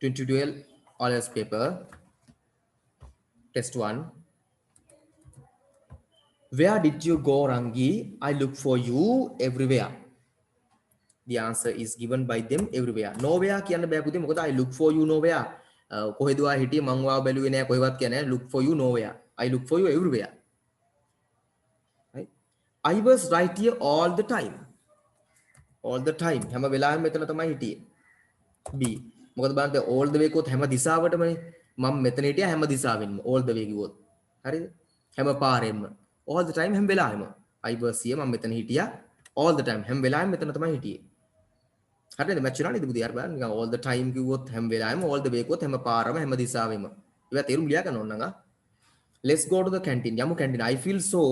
2012 honors paper, test 1. Where did you go, Rangi? I look for you everywhere. The answer is given by them everywhere. Nowhere කියන්න බෑ පුතේ. මොකද I look for you nowhere. කොහෙද ඔයා හිටියේ මං ඔයාව බැලුවේ නෑ කොහෙවත් කියන්නේ නෑ. Look for you nowhere. I look for you everywhere. Right? I was right here all the time. All the time. හැම වෙලාවෙම මෙතන තමයි හිටියේ. B. මොකද බලන්න all the way කොත් හැම දිශාවටමනේ. මම මෙතන හිටියා හැම දිශාවෙන්ම. all the way කිව්වොත්. හරිද? හැම පාරෙන්ම. all the time හැම වෙලාවෙම. I was here මම මෙතන හිටියා. all the time හැම වෙලාවෙම මෙතන තමයි හිටියේ. හරිද? මැච් වෙනවා නේද පුතේ? අර බලන්න නිකන් all the time කිව්වොත් හැම වෙලාවෙම all the way කිව්වොත් හැම පාරම හැම දිශාවෙම. ඒවා තේරුම් ලියා ගන්න ඕන නංගා. Let's go to the canteen. යමු canteen. I feel so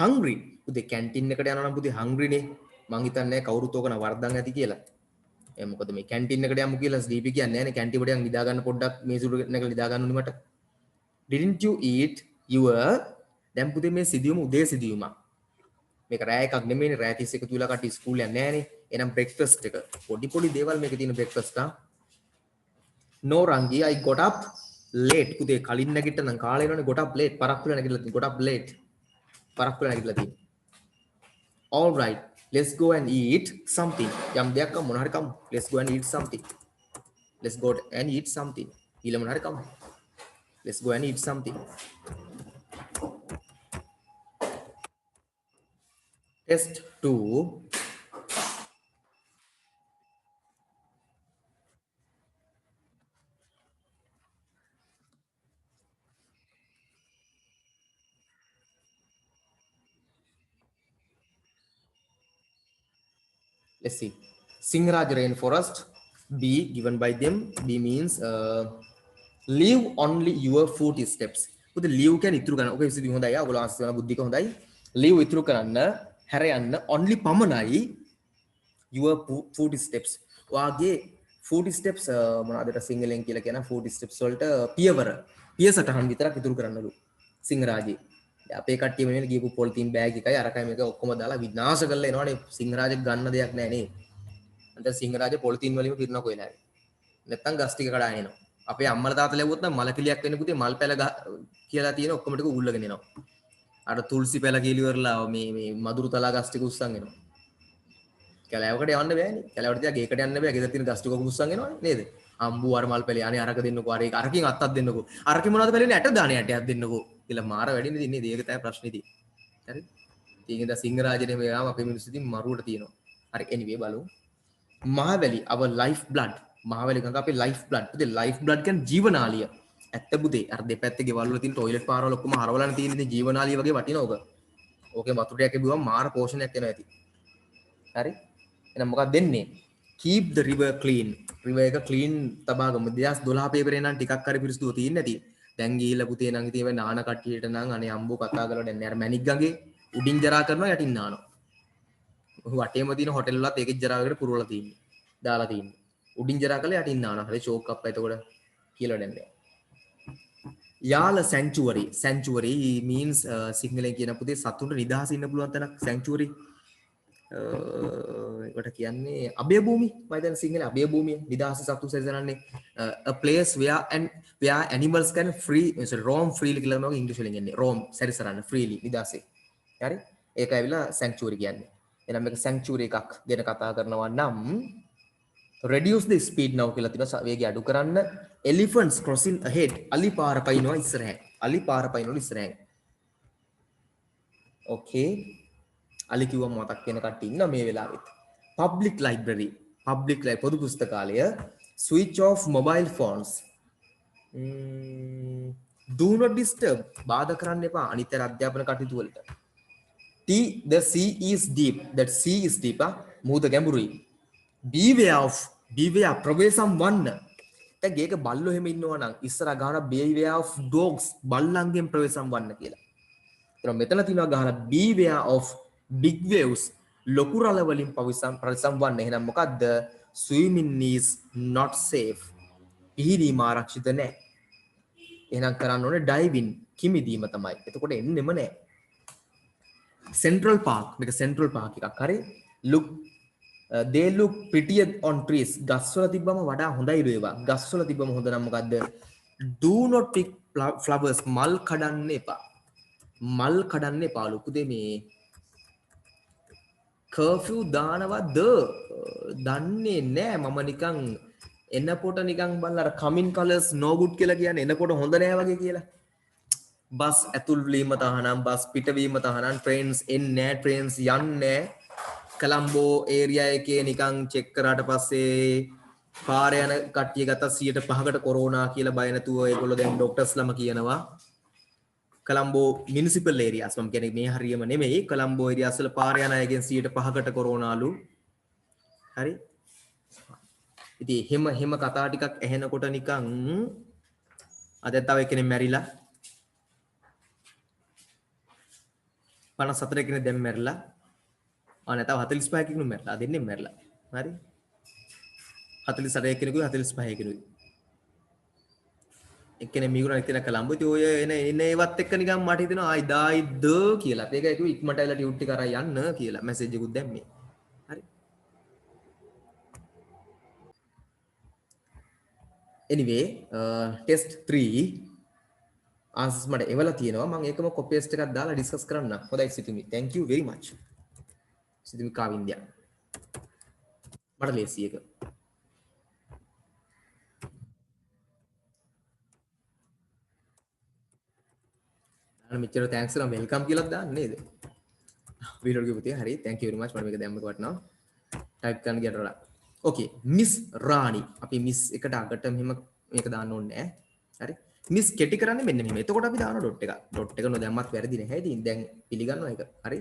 hungry. පුතේ canteen එකට යනවා නම් පුතේ hungry නේ. මං හිතන්නේ කවුරුත් ඕකන වර්ධන් ඇති කියලා. ඒ මොකද මේ canteen එකට යමු කියලා ස්ලීපි කියන්නේ නැහැ නේ. canteen එකට යන් නිදා ගන්න පොඩ්ඩක් මේසුර නැගලා නිදා ගන්න උනේ මට. Didn't you eat your දැන් පුතේ මේ සිදියුම උදේ සිදියුමක්. මේක රෑ එකක් නෙමෙයිනේ රෑ 31 තුලා කට්ටිය ස්කූල් යන්නේ නැහනේ. එහෙනම් බ්‍රෙක්ෆාස්ට් එක පොඩි පොඩි දේවල් මේකේ තියෙන බ්‍රෙක්ෆාස්ට් ආ. No Rangi, I got up late. පුතේ කලින් නැගිට්ට නම් කාලේ වෙනවනේ got up late. පරක් වෙලා නැගිටලා තියෙන got up late. පරක් වෙලා නැගිටලා තියෙන. All right, let's go and eat something. යම් දෙයක් කමු මොන හරි කමු. Let's go and eat something. Let's go and eat something. ඊළ මොන හරි කමු. Let's go and eat something. Test 2. Let's see. Singraj rainforest. B given by them. B means leave only your footsteps. පුතේ leave කියන්නේ ඉතුරු කරන. ඔක ඉතින් හොඳයි. ඔයගොල්ලෝ ආස්ති වෙන බුද්ධික හොඳයි. leave ඉතුරු කරන්න, හැර යන්න only පමණයි your footsteps. ඔයාගේ footsteps මොනවාද සිංහලෙන් කියලා කියන footsteps වලට පියවර. පියසටහන් විතරක් ඉතුරු කරන්නලු. සිංහරාජේ. අපේ කට්ටිය මෙන්න ගියපු පොලිතින් බෑග් එකයි අරකයි මේක ඔක්කොම දාලා විනාශ කරලා එනවනේ. සිංහරාජේ ගන්න දෙයක් නැහැ නේ. අන්ත සිංහරාජේ පොලිතින් වලින්ම පිරනවා කොහෙලා හරි. නැත්තම් ගස් ටික කඩාගෙන එනවා. අපේ අම්මලා තාත්තලා ලැබුවොත් නම් මල කිලියක් වෙන්න පුතේ මල් පැල කියලා තියෙන ඔක්කොම ටික උල්ලගෙන එනවා. අර තුල්සි පැල කියලා මේ මදුරු තලා ගස් ටික උස්සන් එනවා. කැලෑවකට යන්න බෑනේ. කැලෑවට තියා ගේකට යන්න බෑ. ගෙදර තියෙන ගස් ටික උස්සන් එනවනේ නේද? අම්බු අර මල් පැලේ අනේ අරක දෙන්නකෝ. අර ඒක අරකින් අත්තක් දෙන්නකෝ. අරකේ මොනවද පැලේනේ ඇට දානේ ඇටයක් දෙන්නකෝ. කියලා මාර වැඩිනේ තින්නේ. ඒක තමයි ප්‍රශ්නේ තියෙන්නේ. හරි? ඉතින් ඉතින් සිංහරාජනේ මේවාම අපේ මිනිස්සු ඉතින් මරුවට තියෙනවා. හරි anyway බලමු. Mahaweli our life blood. Mahaweli ගඟ අපේ life blood. පුතේ life blood කියන්නේ ජීවනාලිය. ඇත්ත පුතේ. අර දෙපැත්තේ ගෙවල් වල තියෙන টয়ලට් පාරවල ඔක්කොම හරවලානේ තියෙන ඉතින් ජීවනාලිය වගේ වටිනවා ඔක. ඕකේ වතුර ටිකක් බිව්වම මාර පෝෂණයක් එනවා ඇති. හරි? එහෙනම් මොකක්ද දෙන්නේ? keep the river clean. river එක clean තබා ගමු. 2012 පේපරේ නම් ටිකක් හරි පිරිසිදුව තියෙන්නේ නැති. දැන් ගිහිල්ලා පුතේ නම් ඉතින් මේ නාන කට්ටියට නම් අනේ අම්බෝ කතා කරලා දැන් අර මැණික් ගඟේ උඩින් ජරා කරනවා යටින් නානවා. වටේම තියෙන හොටෙල් වලත් ඒකෙත් ජරා කරලා පුරවලා තියෙන්නේ. දාලා තියෙන්නේ. උඩින් ජරා කරලා යටින් නානවා. හරි ෂෝක් අප්පා එතකොට කියලා දැන් නෑ. යාල sanctuary. sanctuary means සිංහලෙන් කියන පුතේ සතුන්ට නිදහස ඉන්න පුළුවන් තැනක් sanctuary. ඒකට කියන්නේ අභය භූමි. මම දැන් සිංහලෙන් අභය භූමිය නිදහස සතු සැරිසරන්නේ a place where animals can roam freely කියලා මම ඉංග්‍රීසි වලින් කියන්නේ. roam සැරිසරන්න freely නිදහසේ. හරි? ඒක ඇවිල්ලා sanctuary කියන්නේ. එහෙනම් මේක sanctuary එකක් ගැන කතා කරනවා නම් reduce the speed now කියලා තියෙනවා වේගය අඩු කරන්න. elephants crossing ahead. අලි පාර පයින්නවා ඉස්සරහින්. අලි පාර පයින්නවා ඉස්සරහින්. okay. අලි කිව්වම මතක් වෙන කට්ටිය ඉන්නවා මේ වෙලාවෙත්. public library. public library පොදු පුස්තකාලය. switch off mobile phones. do not disturb. බාධා කරන්න එපා අනිත් අධ්‍යාපන කටයුතු වලට. the sea is deep. that sea is deep. මුහුද ගැඹුරුයි. beware ප්‍රවේශම් වන්න. දැන් ගේක බල්ලෝ එහෙම ඉන්නවා නම් ඉස්සරහ ගහන beware of dogs බල්ලන්ගෙන් ප්‍රවේශම් වන්න කියලා. ඒතර මෙතන තියෙනවා ගහන beware of big waves ලොකු රළ වලින් ප්‍රවේශම් වන්න. එහෙනම් මොකද්ද? swimming is not safe. පිහිදීම ආරක්ෂිත නැහැ. එහෙනම් කරන්න ඕනේ diving කිමිදීම තමයි. එතකොට එන්නෙම නැහැ. Central Park මේක Central Park එකක්. හරි? look they look prettier on trees. ගස්වල තිබ්බම වඩා හොඳයි ඒවා. ගස්වල තිබ්බම හොඳ නම් මොකද්ද? Do not pick flowers. මල් කඩන්න එපා. මල් කඩන්න එපාලු. පුතේ මේ කර්ෆියු දානවද? දන්නේ නෑ. මම නිකන් එනකොට නිකන් බලලා අර කමින් කලර්ස් no good කියලා කියන්නේ එනකොට හොඳ නෑ වගේ කියලා. බස් ඇතුල් වීම තහනම්, බස් පිටවීම තහනම්, ට්‍රේන්ස් එන්නේ නෑ, ට්‍රේන්ස් යන්නේ නෑ. කලම්බෝ ඒරියා එකේ නිකන් චෙක් කරාට පස්සේ පාර යන කට්ටිය ගත්තා 105කට කොරෝනා කියලා බය නැතුව ඒගොල්ලෝ දැන් ડોක්ටර්ස්ලම කියනවා. කලම්බෝ මියුනිසිපල් ඒරියාස් මම කියන්නේ මේ හරියම නෙමෙයි. කලම්බෝ ඒරියාස් වල පාර යන අයගෙන් 105කට කොරෝනාලු. හරි? ඉතින් එහෙම කතා ටිකක් ඇහෙනකොට නිකන් අද තව එක්කෙනෙක් මැරිලා 54 කෙනෙක් දැන් මැරිලා නැතව 45 කෙනෙකුත් මැරිලා දෙන්නේ මැරිලා හරි 48 කෙනෙකුයි 45 කෙනෙකුයි එක්කෙනෙක් මිගුණා ඉතින් කලම්බෝ ඉතින් ඔය එන ඒවත් එක්ක නිකන් මට හිතෙනවා ආයි දායිද කියලා ඒක කිව්ව ඉක්මනට ඇවිල්ලා ටියුට් එක කරා යන්න කියලා මැසේජ් එකකුත් දැම්මේ හරි anyway test 3 answers මට එවලා තියෙනවා මම ඒකම copy paste එකක් දාලා discuss කරන්න හොඳයි සිතුමි thank you very much සිදුමි කාවින්දයා මට ලේසි එක අර මෙච්චර thanks කරලා welcome කියලා දාන්න නේද වීඩියෝ එකේ පුතේ හරි thank you very much මට මේක දැම්මක වටනවා type කරන්න ගියටලා okay miss rani අපි miss එකට අගට මෙහෙම මේක දාන්න ඕනේ නෑ හරි මිස් කෙටි කරන්නේ මෙන්න මෙහෙම. එතකොට අපි දාන ඩොට් එක. ඩොට් එක නොදැම්මත් වැරදි නැහැ. ඉතින් දැන් පිළිගන්නවා ඒක. හරි.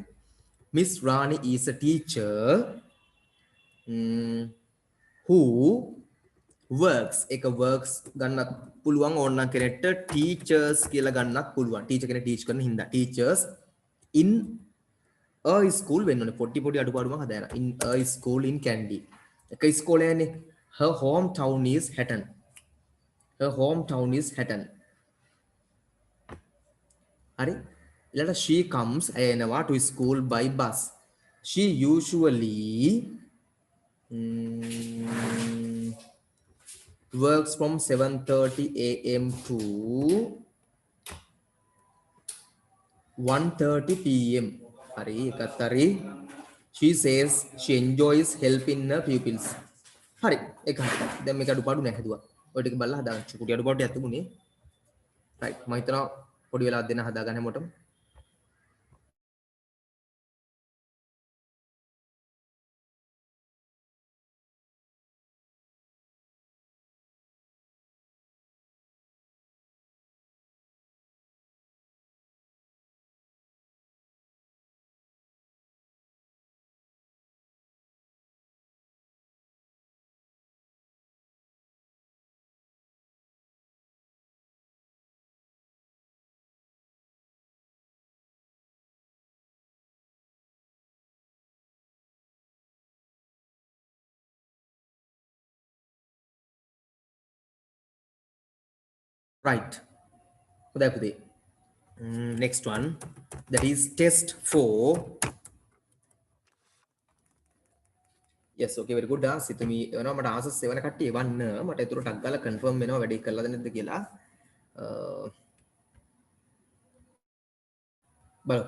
Miss Rani is a teacher who works. ඒක works ගන්නත් පුළුවන් ඕනනම් කෙනෙක්ට teachers කියලා ගන්නත් පුළුවන්. teacher කෙනෙක් teach කරන හින්දා. teachers in a school වෙන්න ඕනේ. පොඩි අඩුපාඩු මම හදානවා. in a school in Kandy. එක ඉස්කෝලේ යන්නේ. her hometown is Hatton. Her hometown is Hatton. Hari, later she comes to school by bus. She usually works from 7:30 a.m. to 1:30 p.m. Hari, ekatari. She says she enjoys helping her pupils. Hari, ekari. Then make a dupadu nahi dua. ඔය ටික බලලා හදාගන්න. චුටි අඩුපාඩු යක් තිබුණේ. right. මම හිතනවා පොඩි වෙලාවක් දෙන්න හදාගන්න හැමෝටම. right. හොඳයි පුතේ. next one that is test 4. yes okay very good. සිතුමි වෙනවා මට answers 7 කට්ටිය එවන්න මට ඒතර ටක් ගාලා confirm වෙනවා වැඩි කරලාද නැද්ද කියලා. බලමු.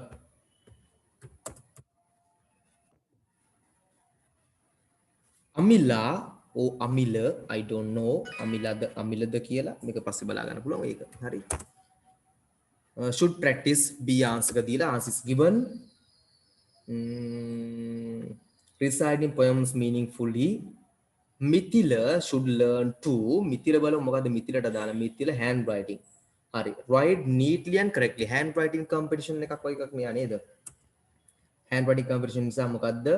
Amila or Amila, I don't know Amilada කියලා මේක පස්සේ බලා ගන්න පුළුවන් ඒක. හරි. should practice be answer එක දීලා answer is given. recite in poems meaningfully. Mithila should learn to Mithila බලමු මොකද්ද Mithilට දාන Mithila handwriting. හරි. write neatly and correctly. handwriting competition එකක් වගේ එකක් මෙයා නේද? handwriting competition නිසා මොකද්ද?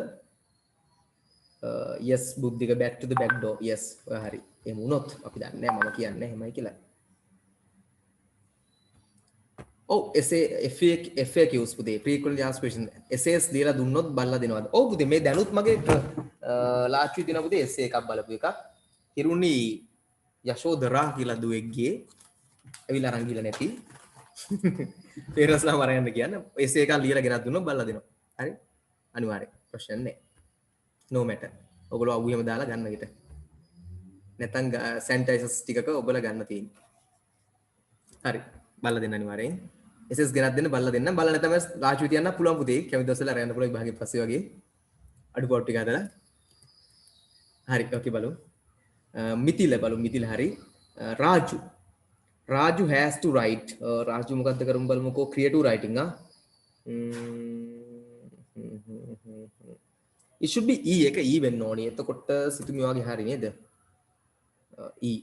yes Buddhika back to the back door. yes ඔය හරි. එහෙම වුණොත් අපි දන්නේ නැහැ මම කියන්නේ එහෙමයි කියලා. ඔව් FAQs පුතේ frequently asked questions essays දීලා දුන්නොත් බලලා දෙනවද? ඔව් පුතේ මේ දැනුත් මගේ ලාස්ට් වීක් දින පුතේ essay එකක් බලපු එකක්. හිරුනි යශෝදරා කියලා දුවෙක්ගේ ඇවිල්ලා අරන් ගිහලා නැති. පේරස්ලා මරන්න කියන්න essay එකක් ලියලා ගෙනත් දුන්නොත් බලලා දෙනවා. හරි? අනිවාර්යයෙන් ප්‍රශ්න නැහැ. no matter ඔගොල්ලෝ අවු එහෙම දාලා ගන්න හිට. නැත්නම් සැනිටයිසර්ස් ටිකක ඔබලා ගන්න තියෙන්නේ. හරි. බලලා දෙන්න අනිවාර්යෙන්. SS ගෙනත් දෙන්න බලලා දෙන්න. බලලා නැත්නම් රාජු තියන්න පුළුවන් පුතේ. කැමති දවසවල අරයන්න පුළුවන් විභාගෙ පස්සේ වගේ. අඩුපාඩු ටික හදලා. හරි. ඕකේ බලමු. මිතිල බලමු. මිතිල හරි. Raju. Raju has to write. Raju මොකද්ද කරමු බලමුකෝ. Creative writing ah. It should be E එක E වෙන්න ඕනේ. එතකොට සිතුමි වගේ හරි නේද? E.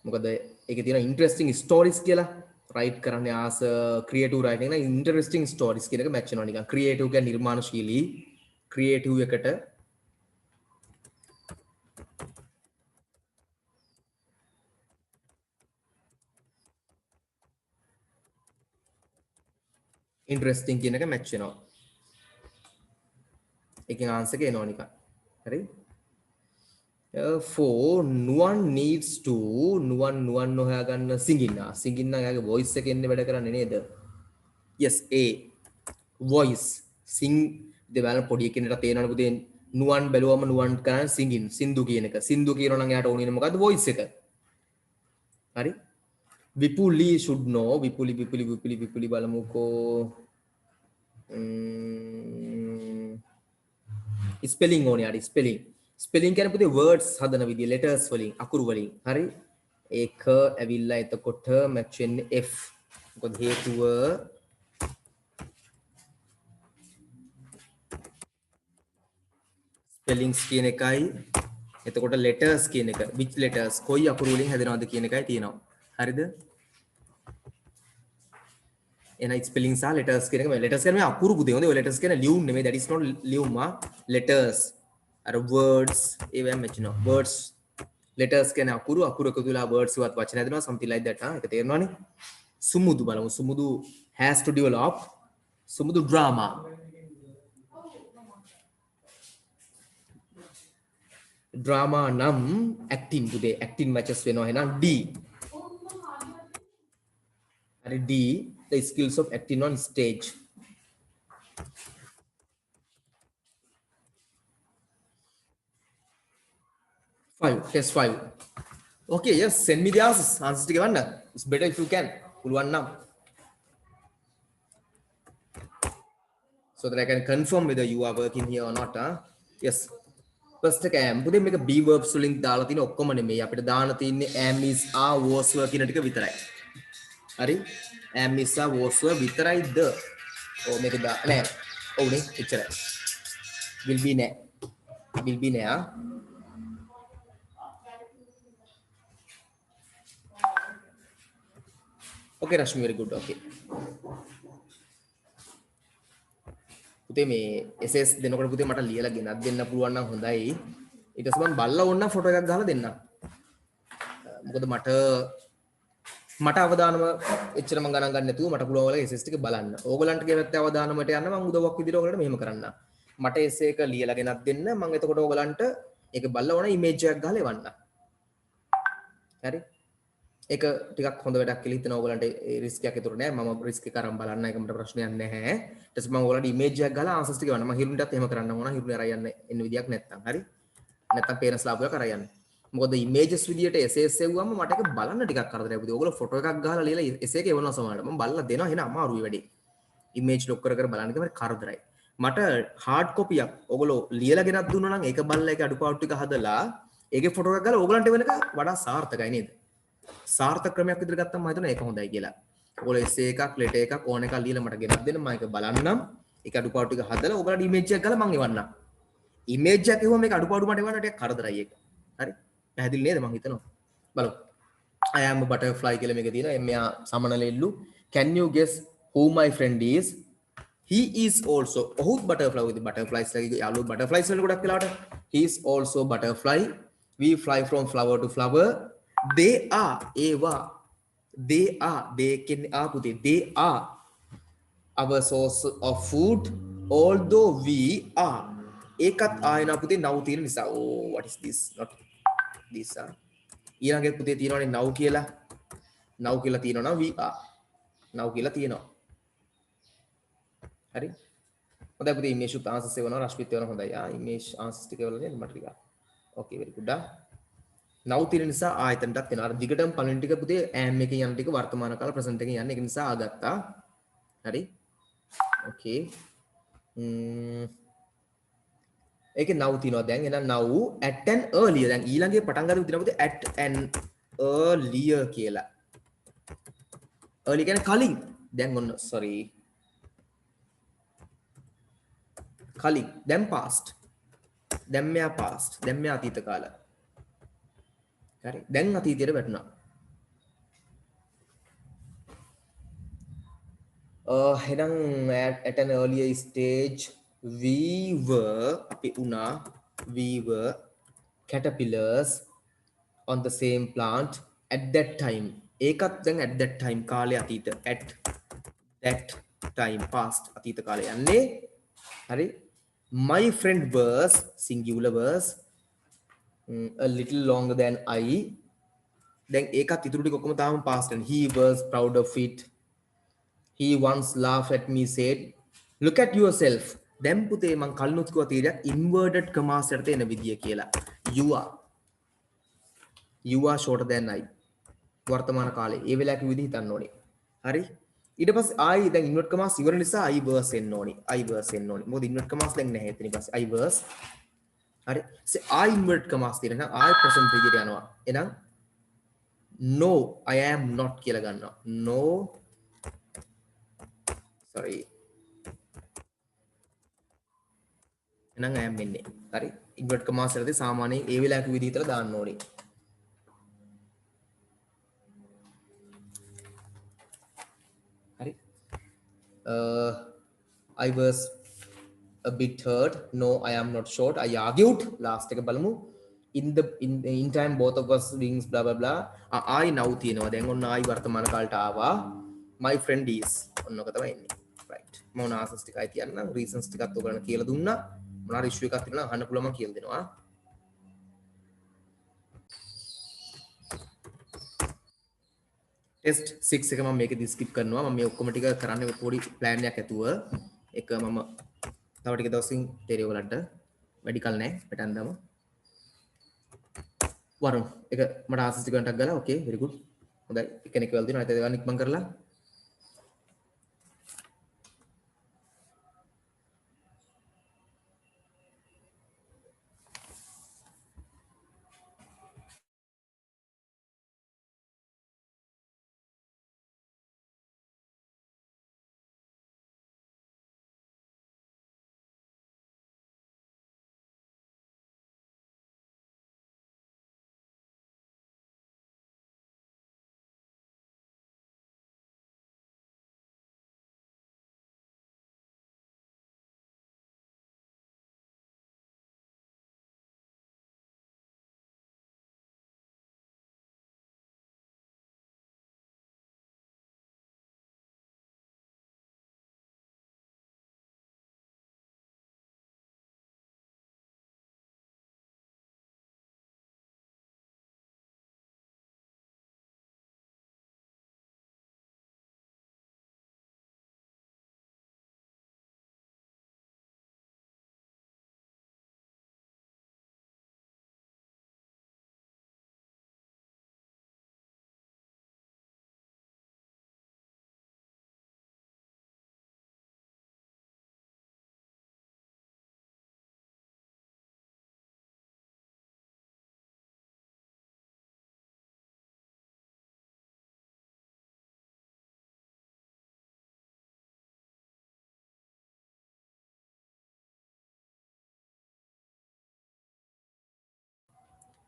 මොකද ඒකේ තියෙන interesting stories කියලා write කරන්නේ ආස creative writing නම් interesting stories කියන එක match වෙනවා නිකන්. creative කියන්නේ නිර්මාණශීලී. creative එකට interesting කියන එක match වෙනවා. එකෙන් answer එක එනවා නිකන්. හරි? For nuwan needs to nuwan හොයා ගන්න singing නා. singing නම් එයාගේ voice එකෙන් වැඩ කරන්නේ නේද? Yes, A. voice. sing දෙවල් පොඩි කෙනෙක්ට තේරෙනවනේ පුතේ nuwan බැලුවම nuwan කරන්නේ singing. සින්දු කියන එක. සින්දු කියනවා නම් එයාට ඕනේ මොකද්ද? voice එක. හරි? Vipuli should know. Vipuli බලමුකෝ. ස්පෙලිං ඕනේ යාට ස්පෙලිං. ස්පෙලිං කියන්නේ පුතේ words හදන විදිය letters වලින් අකුරු වලින්. හරි? ඒක ඇවිල්ලා එතකොට match වෙන්නේ F. මොකද හේතුව spellings කියන එකයි එතකොට letters කියන එක which letters කොයි අකුරු වලින් හැදෙනවද කියන එකයි තියෙනවා. හරිද? එන ස්පෙලිං සහ letters කියන එක letters කියන්නේ අකුරු පුතේ. හොඳේ ඔය letters කියන්නේ ලියුම් නෙමෙයි. that is not ලියුම් letters. අර words ඒවෙන් match වෙනවා. words letters කියන්නේ අකුරු එකතු වෙලා words වත් වචන හැදෙනවා something like that. ඒක තේරෙනවනේ. සුමුදු බලමු. සුමුදු has to develop Sumudu drama. drama නම් acting පුතේ. acting matches වෙනවා එහෙනම් D. හරි D. the skills of acting on stage. Test 5. Okay, yes, send me the answers. Answers ටික ගන්න. It's better if you can. පුළුවන් නම්. So that I can confirm whether you are working here or not. Yes. First එක am. පුතේ මේක be verbs වලින් දාලා තියෙන ඔක්කොම නෙමෙයි. අපිට දාන්න තියෙන්නේ am is are was were කියන ටික විතරයි. හරි? am is are was were විතරයිද? ඔව් මේක නෑ. ඔව් නේ. එච්චරයි. will be නෑ. will be නෑ. Okay, Rashmi, very good. Okay. පුතේ මේ SS දෙනකොට පුතේ මට ලියලා ගෙනත් දෙන්න පුළුවන් නම් හොඳයි. ඊට පස්සේ මම බල්ලා ඕන නම් ෆොටෝ එකක් ගහලා දෙන්නම්. මොකද මට අවදානම එච්චර මම ගණන් ගන්න නැතුව මට පුළුවන් ඔයාලගේ SS ටික බලන්න. ඕගලන්ට ගෙවත්තේ අවදානමට යන්න මම උදව්වක් විදිහට ඔයගලන්ට මෙහෙම කරන්න. මට essay එක ලියලා ගෙනත් දෙන්න. මම එතකොට ඔයගලන්ට ඒක බලලා ඕන ඉමේජ් එකක් ගහලා එවන්න. හරි? ඒක ටිකක් හොඳ වැඩක් කියලා හිතන ඕගලන්ට රිස්ක් එකක් ඒතර නෑ. මම රිස්ක් එක අරන් බලන්න. ඒක මට ප්‍රශ්නයක් නැහැ. ඊට පස්සේ මම ඔයගලන්ට ඉමේජ් එකක් ගහලා ආන්සර්ස් ටික එවන්න. මම හිරුන්ටත් එහෙම කරන්න ඕන. හිරුනේ අරන් යන්න එන්න විදියක් නැත්තම්. හරි? නැත්තම් පේරන්ට්ස් ලාභයක් අරන් යන්න. මොකද ඉමේජස් විදියට SS එව්වම මට ඒක බලන්න ටිකක් කරදරයක් පුතේ. ඔයගොල්ලෝ ෆොටෝ එකක් ගහලා ලියලා essay එක එවනවා සමහරවිට. මම බලලා දෙනවා. එහෙනම් අමාරුයි වැඩේ. ඉමේජ් ලොක් කර බලන්න තමයි කරදරයි. මට හાર્ඩ් කොපියක් ඔයගොල්ලෝ ලියලා ගෙනත් දුන්නා නම් ඒක බලලා ඒක අඩුපාඩු ටික හදලා ඒකේ ෆොටෝ එකක් ගාලා ඕගලන්ට වෙනක වඩා සාර්ථකයි නේද? සාර්ථක ක්‍රමයක් විදිහට ගත්තම මම හිතනවා ඒක හොඳයි කියලා. ඔයගොල්ලෝ essay එකක් letter එකක් ඕන එකක් ලියලා මට ගෙනත් දෙන්න මම ඒක බලන්නම්. ඒක අඩුපාඩු ටික හදලා ඔයගලන්ට ඉමේජ් එකක් ගාලා මම එවන්නම්. ඉමේජ් එකක් එවුවම මේක අඩුපාඩු මට එවන්න ටිකක් කරදරයි ඒක. හරි? පැහැදිලි නේද මම හිතනවා. බලමු. I am a butterfly කියලා මේක තියෙනවා. එම්මයා සමනලෙල්ලු. Can you guess who my friend is? He is also ඔහුත් butterfly with butterflies ලගේ යාළුවෝ butterflies වල ගොඩක් වෙලාවට he is also butterfly. We fly from flower to flower. They are ඒවා they can පුතේ they are our source of food although we are ඒකත් ආයනා පුතේ now තියෙන නිසා oh what is this not this ඊළඟට පුතේ තියෙනවානේ now කියලා තියෙනවා නම් we are now කියලා තියෙනවා හරි හොඳයි පුතේ ඉමේජ් උත් ආන්සර්ස් එවනවා රශ්මිත් එවනවා හොඳයි ඉමේජ් ආන්සර්ස් ටික එවලා නේද මට ටික okay very good now තියෙන නිසා ආයතනටත් වෙනවා අර දිගටම පළවෙනි ටික පුතේ am එකේ යන ටික වර්තමාන කාල ප්‍රසන්ට් එකේ යන්නේ ඒක නිසා ආගත්තා හරි okay ඒකේ now තියෙනවා දැන් එහෙනම් now at an earlier දැන් ඊළඟේ පටන් ගන්න විදිහට පුතේ at an earlier කියලා early කියන්නේ කලින් දැන් ඔන්න sorry කලින් දැන් past දැන් මෙයා past දැන් මෙයා අතීත කාල හරි දැන් අතීතයට වැටුණා එහෙනම් at an earlier stage we were අපි උනා we were caterpillars on the same plant at that time ඒකත් දැන් at that time කාලේ අතීත at that time past අතීත කාලේ යන්නේ හරි my friend was singular was a little longer than I දැන් ඒකත් ඉතුරු ටික ඔක්කොම තාම past and he was proud of it he once laughed at me said look at yourself දැන් පුතේ මං කලිනුත් කිව්වා තීරයක් inverted commas එකට එන විදිය කියලා you are shorter than I වර්තමාන කාලේ ඒ වෙලාවක විදිහ හිතන්න ඕනේ හරි ඊට පස්සේ I දැන් inverted commas ඉවර නිසා I was එන්න ඕනේ I was එන්න ඕනේ මොකද inverted commas දැන් නැහැ එතන ඊට පස්සේ I was හරි I inverted commas තියෙන නම් I present විදියට යනවා එහෙනම් no I am not කියලා ගන්නවා no sorry එහෙනම් I am එන්නේ හරි inverted commas වලදී සාමාන්‍යයෙන් ඒ වෙලාවක විදිහ හිතලා දාන්න ඕනේ හරි I was a bit hurt no I am not short I argued last එක බලමු in time both of us rings blah blah blah I now තියෙනවා දැන් ඔන්න I වර්තමාන කාලට ආවා my friend is ඔන්නක තමයි එන්නේ right මම උන ආසස් ටිකයි කියන්නම් reasons ටිකත් ඔයගලන්ට කියලා දුන්නා මොනවා ඉෂුව එකක් තිබුණා අහන්න පුළුවන් මම කියලා දෙනවා ටෙස්ට් 6 එක මම මේකදී ස්කිප් කරනවා මම මේ ඔක්කොම ටික කරන්න පොඩි ප්ලෑන් එකක් ඇතුව එක මම තව ටික දවසින් තේරෙයි ඔයගලන්ට වැඩි කල නැහැ පටන් දාමු වරුන් එක මට ආසස් ටික ගන්නටක් ගාලා ඕකේ very good හොඳයි එකෙනෙක් වෙලා දිනවා නැත්නම් ඒවා ඉක්මන් කරලා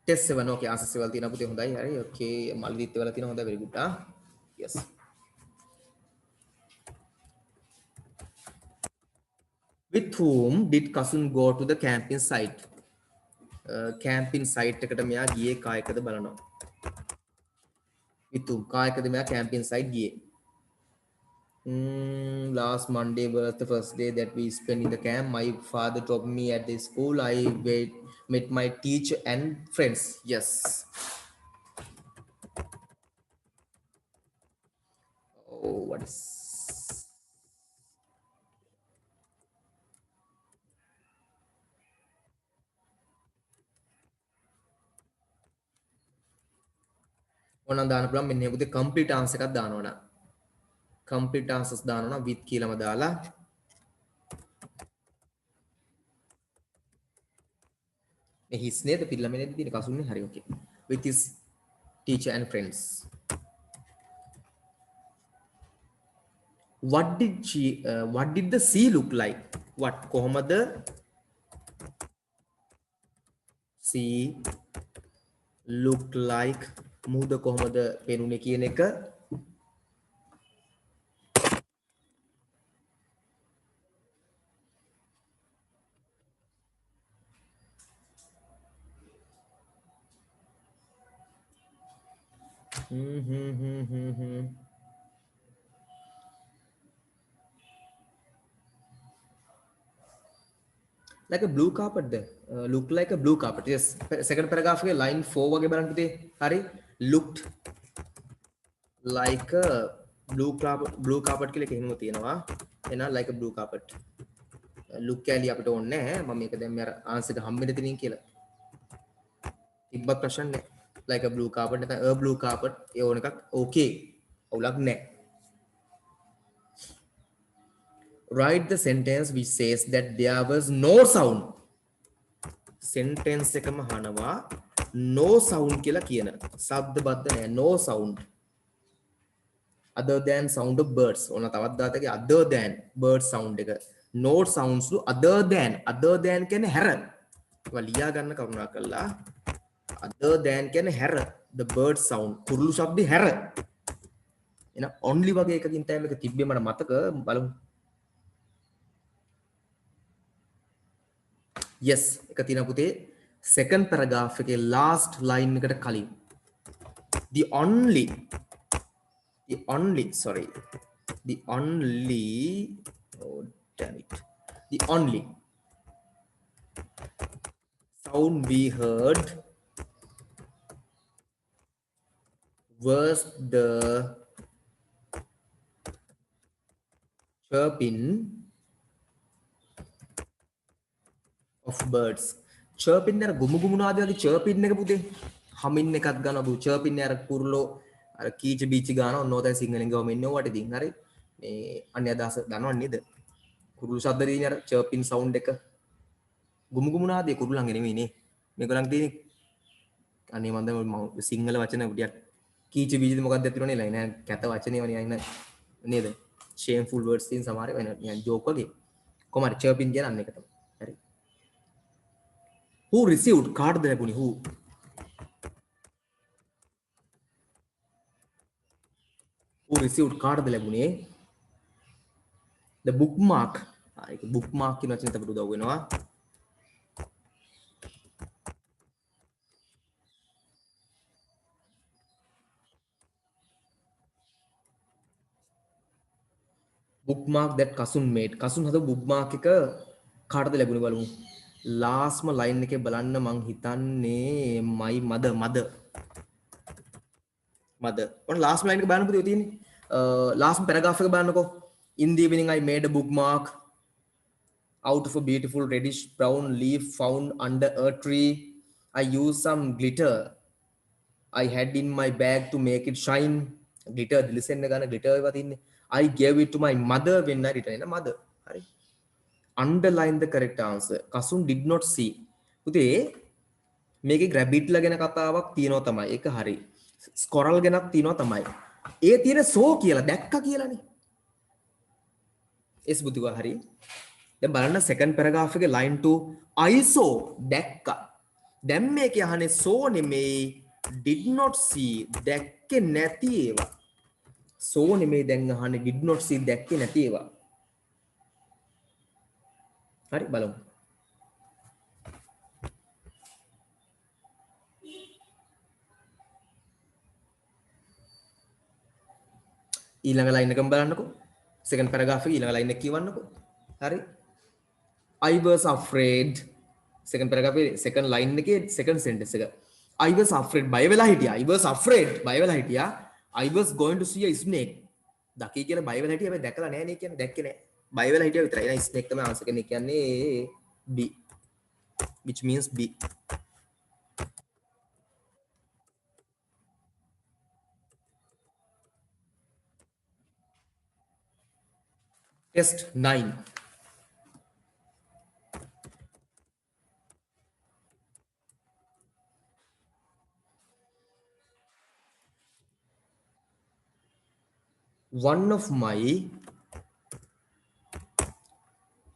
ටෙස්ට් 7 ඕකේ ආන්සර්ස් වල තියෙනවා පුතේ හොඳයි හරි ඕකේ මල්ලිත් වල තියෙනවා හොඳයි very good yes with whom did cousin go to the camping site camping site එකට මෙයා ගියේ කායකද බලනවා with whom කායකද මෙයා camping site ගියේ last Monday was the first day that we spent in the camp. My father dropped me at the school. I met my teacher and friends. Yes. Oh, what is? ඕනනම් දාන්න පුළුවන් මෙන්න පුතේ complete answer එකක් දානවා නම් complete answers දානවා නම් with කියලාම දාලා මේ his නේද පිළිලම නේද තියෙන්නේ කසුන්නේ හරි okay with his teacher and friends. What did the sea look like? What කොහොමද sea look like මුහුද කොහොමද පෙනුනේ කියන එක like a blue carpet there. Look like a blue carpet. Yes. Second paragraph के line 4 वगे බලන්න පුතේ. හරි. Looked like a blue carpet කියලා එකෙහිම තියෙනවා. එහෙනම් like a blue carpet. look කැලි අපිට ඕනේ නැහැ. මම මේක දැන් මේ අර answer එක හම්බෙන්න තියෙනින් කියලා. තිබ්බත් ප්‍රශ්න නැහැ. like a blue carpet නැත්නම් a blue carpet ඒ ඕන එකක් okay. අවුලක් නැහැ. Write the sentence which says that there was no sound. Sentence එකම අහනවා no sound කියලා කියන. ශබ්ද බද්ද නැහැ. No sound. Other than sound of birds. ඕන තවත් දාතකේ other than bird sound එක. No sounds to other than කියන්නේ හැර. ඒවා ලියා ගන්න කරුණා කරලා other than කියන්නේ හැර. The bird sound. කුරුළු ශබ්ද හැර. එන only වගේ එකකින් තමයි මේක තිබ්බේ මට මතක බලමු. yes එක තියෙනවා පුතේ second paragraph එකේ last line එකට කලින් the only oh damn it the only sound we heard was the chirping of birds. chirping අර ගුමු ගුමු නාද වගේ chirping එක පුතේ හමින් එකක් ගන්නවා බු chirping අර කුරුලෝ අර කීච බීච ගන්නවා ඔන්නෝතයි සිංහලෙන් ගවම ඉන්නේ ඔයාට ඉතින් හරි මේ අන්‍ය අදහස දන්නවද නේද කුරුළු ශබ්ද දෙන්නේ අර chirping sound එක ගුමු ගුමු නාදේ කුරුල්ලන්ගේ නෙමෙයි නේ මේගොල්ලන් තියෙන්නේ අනේ මම සිංහල වචන ටිකක් කීච බීචද මොකක්ද ඇතුළේ නේ නෑ කැත වචනේ වනේ අයින නේද shameful words තියෙන සමහර වෙන නිකන් joke වගේ කොහමද chirping කියන අන්න එක තමයි හරි who received කාටද ලැබුණේ who received කාටද ලැබුණේ the bookmark ඒක bookmark කියන වචනේ අපිට උදව් වෙනවා bookmark that Kasun made Kasun හද bookmark එක කාටද ලැබුණේ බලමු ලාස්ට්ම ලයින් එකේ බලන්න මං හිතන්නේ my mother ඔන්න ලාස්ට් ලයින් එක බලන්න පුතේ තියෙන්නේ ලාස්ට් පැරග්‍රාෆ් එක බලන්නකෝ in the evening I made a bookmark out of a beautiful reddish brown leaf found under a tree I used some glitter I had in my bag to make it shine glitter listen ගන්න glitter ඒවා තින්නේ I gave it to my mother when I returned mother හරි underline the correct answer Kasun did not see පුතේ මේකේ rabbit ලා ගැන කතාවක් තියෙනවා තමයි ඒක හරි squirrel ගැනක් තියෙනවා තමයි ඒ තියෙන saw කියලා දැක්කා කියලානේ එස් බුදුවා හරි දැන් බලන්න second paragraph එකේ line 2 I saw දැක්කා දැන් මේකේ අහන්නේ saw නෙමෙයි did not see දැක්කේ නැති ඒවා saw නෙමෙයි දැන් අහන්නේ did not see දැක්කේ නැති ඒවා හරි බලමු ඊළඟ ලයින් එකම බලන්නකෝ second paragraph එකේ ඊළඟ ලයින් එක කියවන්නකෝ හරි I was afraid second paragraph එකේ second line එකේ second sentence එක I was afraid බය වෙලා හිටියා I was afraid බය වෙලා හිටියා I was going to see a snake දකී කියන බය වෙලා හිටියා හැබැයි දැකලා නැහැ නේ කියන්නේ දැක්කේ නැහැ බය වෙලා හිටියා විතරයි නේද snake තමයි answer කෙනෙක් කියන්නේ B which means B Test 9. One of my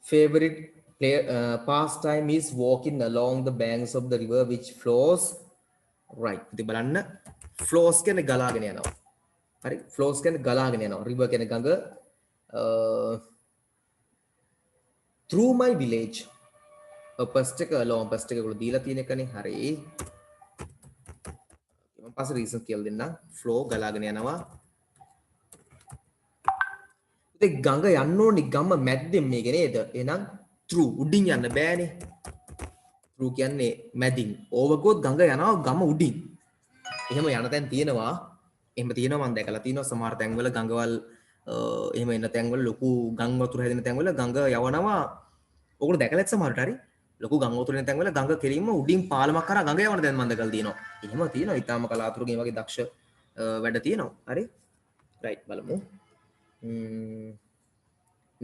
favorite pastime is walking along the banks of the river which flows right. ඉතින් බලන්න flows කියන්නේ ගලාගෙන යනවා. හරි flows කියන්නේ ගලාගෙන යනවා. river කියන්නේ ගඟ through my village. past එක long past එක උඩ දීලා තියෙන එකනේ. හරි. මම පස්සේ reason කියලා දෙන්නම්. flow ගලාගෙන යනවා. ඉතින් ගඟ යන්න ඕනි ගම මැද්දෙන් මේක නේද? එහෙනම් through උඩින් යන්න බෑනේ. through කියන්නේ මැදින්. overගොත් ගඟ යනවා ගම උඩින්. එහෙම යන තැන් තියෙනවා. එහෙම තියෙනවා මම දැකලා තියෙනවා සමහර තැන්වල ගඟවල් එහෙම එන තැන්වල ලොකු ගම් වතුර හැදෙන තැන්වල ගඟ යවනවා. ඔයගොල්ලෝ දැකලා ඇති සමහරට හරි. ලොකු ගම් වතුර එන තැන්වල ගඟ කෙලින්ම උඩින් පාලමක් කරා ගඟ යවන තැන් මම දැකලා තියෙනවා. එහෙම තියෙනවා. ඊටාම කලාතුරකින් මේ වගේ දක්ෂ වැඩ තියෙනවා. හරි. right බලමු.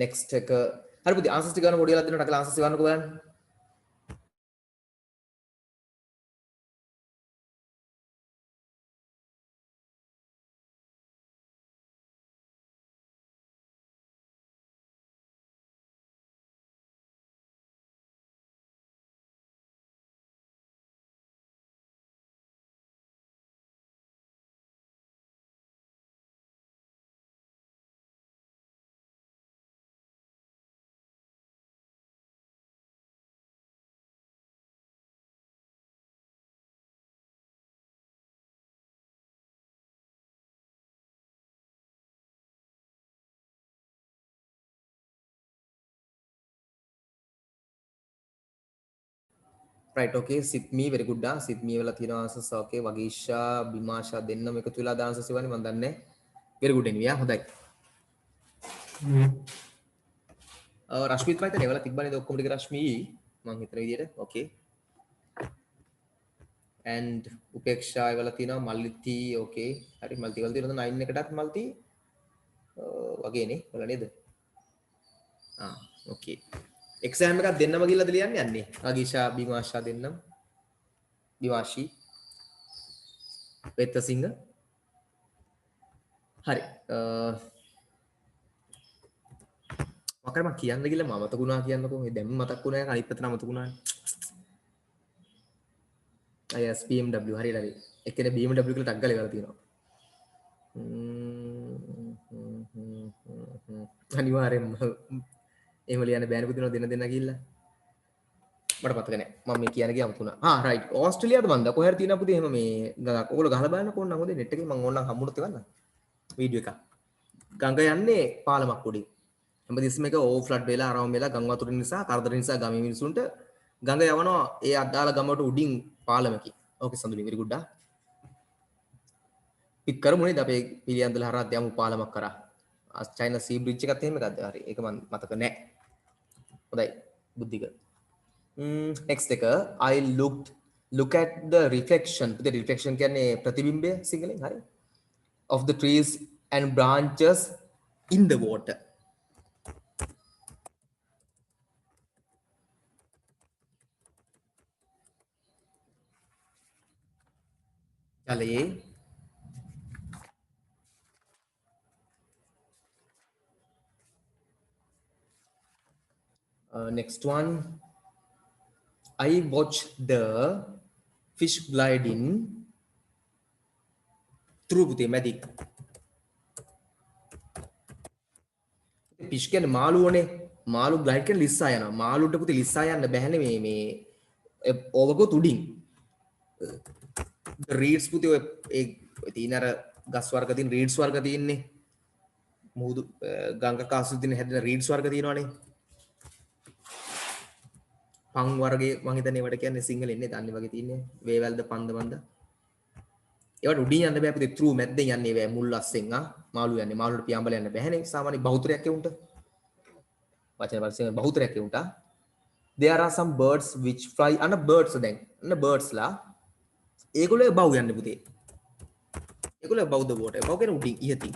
next එක හරි පුතේ answers ටික ගන්න පොඩි වෙලාවක් දෙනවා. ටකලා answers ගන්නකෝ බලන්න. right okay Sydney very good da Sydney වල තියෙන answers okay වගීෂා බිමාෂා දෙන්නම එකතු වෙලා දාන answers ඉවරනේ මම දන්නේ very good anyway හොඳයි රශ්මිත් මයිතන ඒවල තිබ්බනේ නේද ඔක්කොම ටික රශ්මි මම හිතන විදියට okay and උපේක්ෂා ඒවල තියෙනවා මල්ලිති okay හරි මල්ටි වල තියෙනවා 9 එකටත් මල්ටි වගේනේ වල නේද okay exam එකක් දෙන්නම ගිහලාද ලියන්නේ යන්නේ වගීෂා බිමාෂා දෙන්නම දිවාෂි වෙත්තසිංහ හරි මොකක්ද මම කියන්න ගිහලා මම මතකුණා කියන්නකෝ මේ දැන් මතක් වුණා අනිත් පැත්ත නම් මතකුණානේ yes BMW හරියට හරි එක්කෙනේ BMW කියලා ටග් ගාලා ඉවර තියෙනවා අනිවාර්යෙන්ම එහෙම ලියන්න බෑනේ පුතිනෝ දෙන්න ගිහිල්ලා මට මතක නැහැ මම මේ කියන ගියා අමුතුණා රයිට් ඕස්ට්‍රේලියාද මන්ද කොහේර තියෙනවා පුතේ එහෙම මේ ගඟක් ඔයගොල්ලෝ ගහලා බලන්නකෝ ඕන නම් හොඳේ net එකේ මම ඕනනම් හම්බුනොත් එවන්න වීඩියෝ එකක් ගඟ යන්නේ පාලමක් උඩින් හැමදෙස්සම එක ඕවර් ෆ්ලඩ් වෙලා අරවම වෙලා ගම් වතුර නිසා කරදර නිසා ගමේ මිනිසුන්ට ගඟ යවනවා ඒ අදාළ ගමට උඩින් පාලමකින් ඕකේ සඳුනි very good පික් කරමු නේද අපේ පිළියන්දල හරහා යමු පාලමක් කරා චයිනා සී බ්‍රිජ් එකත් එහෙම එකක්ද හරි ඒක මම මතක නැහැ හොඳයි බුද්ධික next එක I look at the reflection the reflection කියන්නේ ප්‍රතිබිම්බය සිංහලෙන් හරි of the trees and branches in the water ජලයේ next one I watch the fish gliding through the magic fish කියන්නේ මාළුවනේ මාළු glide කියන්නේ ලිස්සා යනවා මාළුන්ට පුතේ ලිස්සා යන්න බෑනේ මේ overගොත් උඩින් reeds පුතේ ඒ තියෙන අර ගස් වර්ග තියෙන reeds වර්ග තියෙන්නේ මුහුදු ගංගා කාසු දින හැදෙන reeds වර්ග තියෙනවානේ පං වර්ගයේ මම හිතන්නේ ඒවට කියන්නේ සිංහලෙන් නේ දන්නේ වගේ තියෙන්නේ වේවැල්ද පන්ද මන්ද ඒවට උඩින් යන්න බෑ පුතේ through මැද්දෙන් යන්නේ බෑ මුල් අස්සෙන් මාළු යන්නේ මාළුට පියාඹල යන්න බෑනේ සාමාන්‍ය බහුතරයක් උන්ට වචන වර්ෂයෙන් බහුතරයක් උන්ට there are some birds which fly අන්න birds දැන් අන්න birds ලා ඒගොල්ලෝ බව් යන්නේ පුතේ ඒගොල්ලෝ above the water බව් කියන්නේ උඩින් ඉහතින්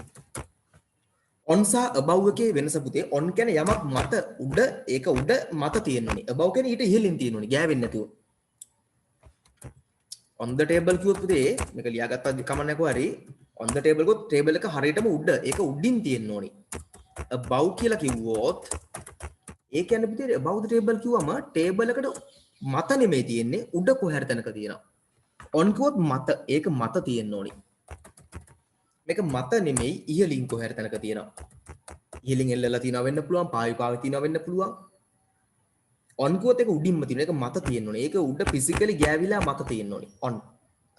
on සහ above එකේ වෙනස පුතේ on කියන්නේ යමක් මත උඩ ඒක උඩ මත තියෙන්න ඕනේ. above කියන්නේ ඊට ඉහළින් තියෙන්න ඕනේ. ගෑවෙන්නේ නැතුව. on the table කිව්වොත් පුතේ මේක ලියාගත්තා කමන්නෑ කොහරි on the table කිව්වොත් table එක හරියටම උඩ ඒක උඩින් තියෙන්න ඕනේ. above කියලා කිව්වොත් ඒ කියන්නේ පුතේ above the table කිව්වම table එකට මත නෙමෙයි තියෙන්නේ උඩ කොහේ හරි තැනක තියෙනවා. on කිව්වොත් මත ඒක මත තියෙන්න ඕනේ. මේක මත නෙමෙයි ඉහළින් කොහේ හරි තැනක තියෙනවා. ඉහළින් එල්ලලා තියෙනවා වෙන්න පුළුවන් පාවිකාවේ තියෙනවා වෙන්න පුළුවන්. on කිව්වොත් ඒක උඩින්ම තියෙන එක මත තියෙන්න ඕනේ. ඒක උඩ ෆිසිකලි ගෑවිලා මත තියෙන්න ඕනේ. on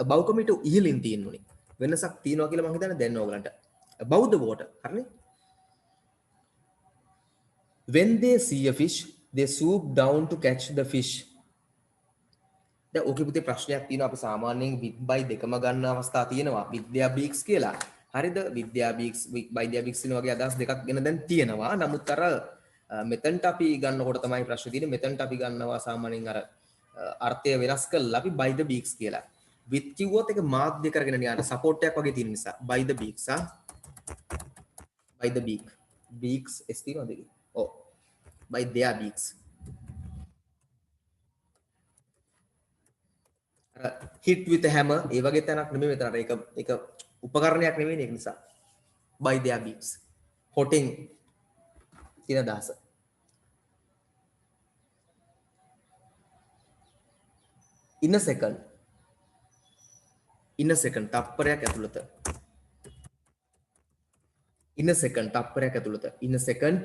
above කමිට ඉහළින් තියෙන්න ඕනේ. වෙනසක් තියෙනවා කියලා මම හිතන්නේ දැන් ඕගලන්ට. above the water හරිනේ. when they see a fish they swoop down to catch the fish. දැන් ඕකේ පුතේ ප්‍රශ්නයක් තියෙනවා අපි සාමාන්‍යයෙන් with by දෙකම ගන්න අවස්ථා තියෙනවා. විද්‍යා බීක්ස් කියලා. හරිද? විද්‍යා බීක්ස් වෛද්‍යා බීක්ස් කියන වගේ අදහස් දෙකක් ගැන දැන් තියෙනවා. නමුත් අර මෙතනට අපි ගන්නකොට තමයි ප්‍රශ්නේ තියෙන්නේ. මෙතනට අපි ගන්නවා සාමාන්‍යයෙන් අර අර්ථය වෙනස් කරලා අපි by the beaks කියලා. with කිව්වොත් ඒක මාධ්‍ය කරගෙන නිකන් සපෝට් එකක් වගේ තියෙන නිසා by the beaks by the beak beaks s තියෙනවද ඒක? ඔව්. by their beaks. hit with a hammer ඒ වගේ තැනක් නෙමෙයි මෙතන. ඒක උපකරණයක් නෙමෙයි ඒක නිසා. by their beaks. hotting කියන අදහස. in a second තප්පරයක් ඇතුළත in a second තප්පරයක් ඇතුළත in a second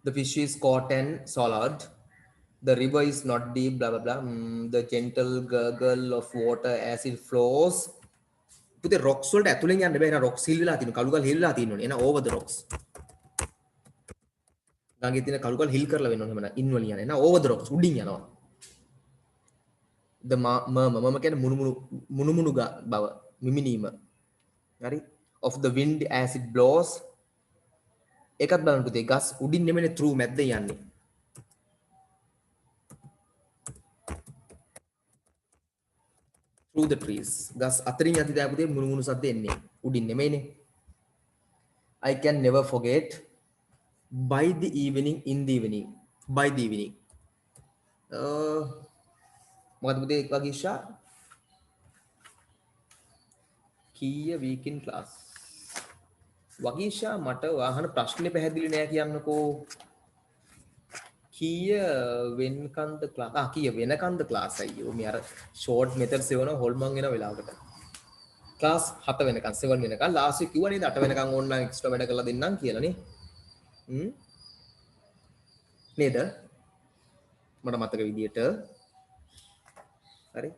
the fish is caught and swallowed. The river is not deep, blah blah blah. The gentle gurgle of water as it flows. පුතේ rocks වලට ඇතුලෙන් යන්න බෑ. එන rocks හිල් වෙලා තියෙනවා. කළු ගල් හිල් වෙලා තියෙනවනේ. එන over the rocks. ගඟේ තියෙන කළු ගල් හිල් කරලා වෙනවනේ එහෙම නෑ. in වලින් යන. එන over the rocks උඩින් යනවා. the මම කියන්නේ මුණු බව මිමිනීම. හරි? of the wind as it blows. ඒකත් බලන්න පුතේ ගස් උඩින් නෙමෙයි through මැද්දෙන් යන්නේ. through the trees. ගස් අතරින් යද්දී දැන් පුතේ මුණු සද්ද එන්නේ. උඩින් නෙමෙයිනේ. I can never forget by the evening in the evening. by the evening. මොකද පුතේ වගීෂා? කීය week in class? වගීෂා මට වාහන ප්‍රශ්නේ පැහැදිලි නෑ කියන්නකෝ. කීය වෙනකන්ද ක්ලාස්? කීය වෙනකන්ද ක්ලාස් අයියෝ. මේ අර ෂෝට් මෙතඩ්ස් එවන හොල්මන් වෙන වෙලාවකට. ක්ලාස් 7 වෙනකන් 7 වෙනකන් ලාස්ට් එක කිව්වා නේද 8 වෙනකන් ඕන්නම් එක්ස්ට්‍රා වැඩ කරලා දෙන්නම් කියලා නේ. නේද? මට මතක විදියට. හරි.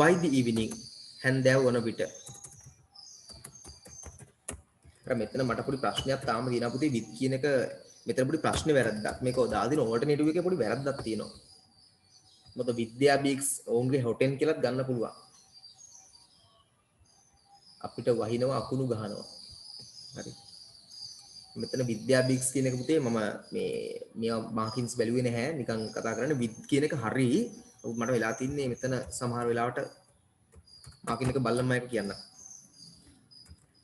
by the evening හැන්දෑව වන විට. මෙතන මට පොඩි ප්‍රශ්නයක් තාම තියෙනවා පුතේ with කියන එක මෙතන පොඩි ප්‍රශ්නේ වැරද්දක්. මේක දාලා දින ඕල්ටර්නේටිව් එකේ පොඩි වැරද්දක් තියෙනවා. මොකද විද්‍යා බීක්ස් ඔවුන්ගේ හොටෙන් කියලාත් ගන්න පුළුවන්. අපිට වහිනවා අකුණු ගහනවා. හරි. මෙතන විද්‍යා බීක්ස් කියන එක පුතේ මම මේ මාකින්ස් බැලුවේ නැහැ. නිකන් කතා කරන්නේ with කියන එක හරි. මට වෙලා තින්නේ මෙතන සමහර වෙලාවට මාකින් එක බලන්න මම කියන්න.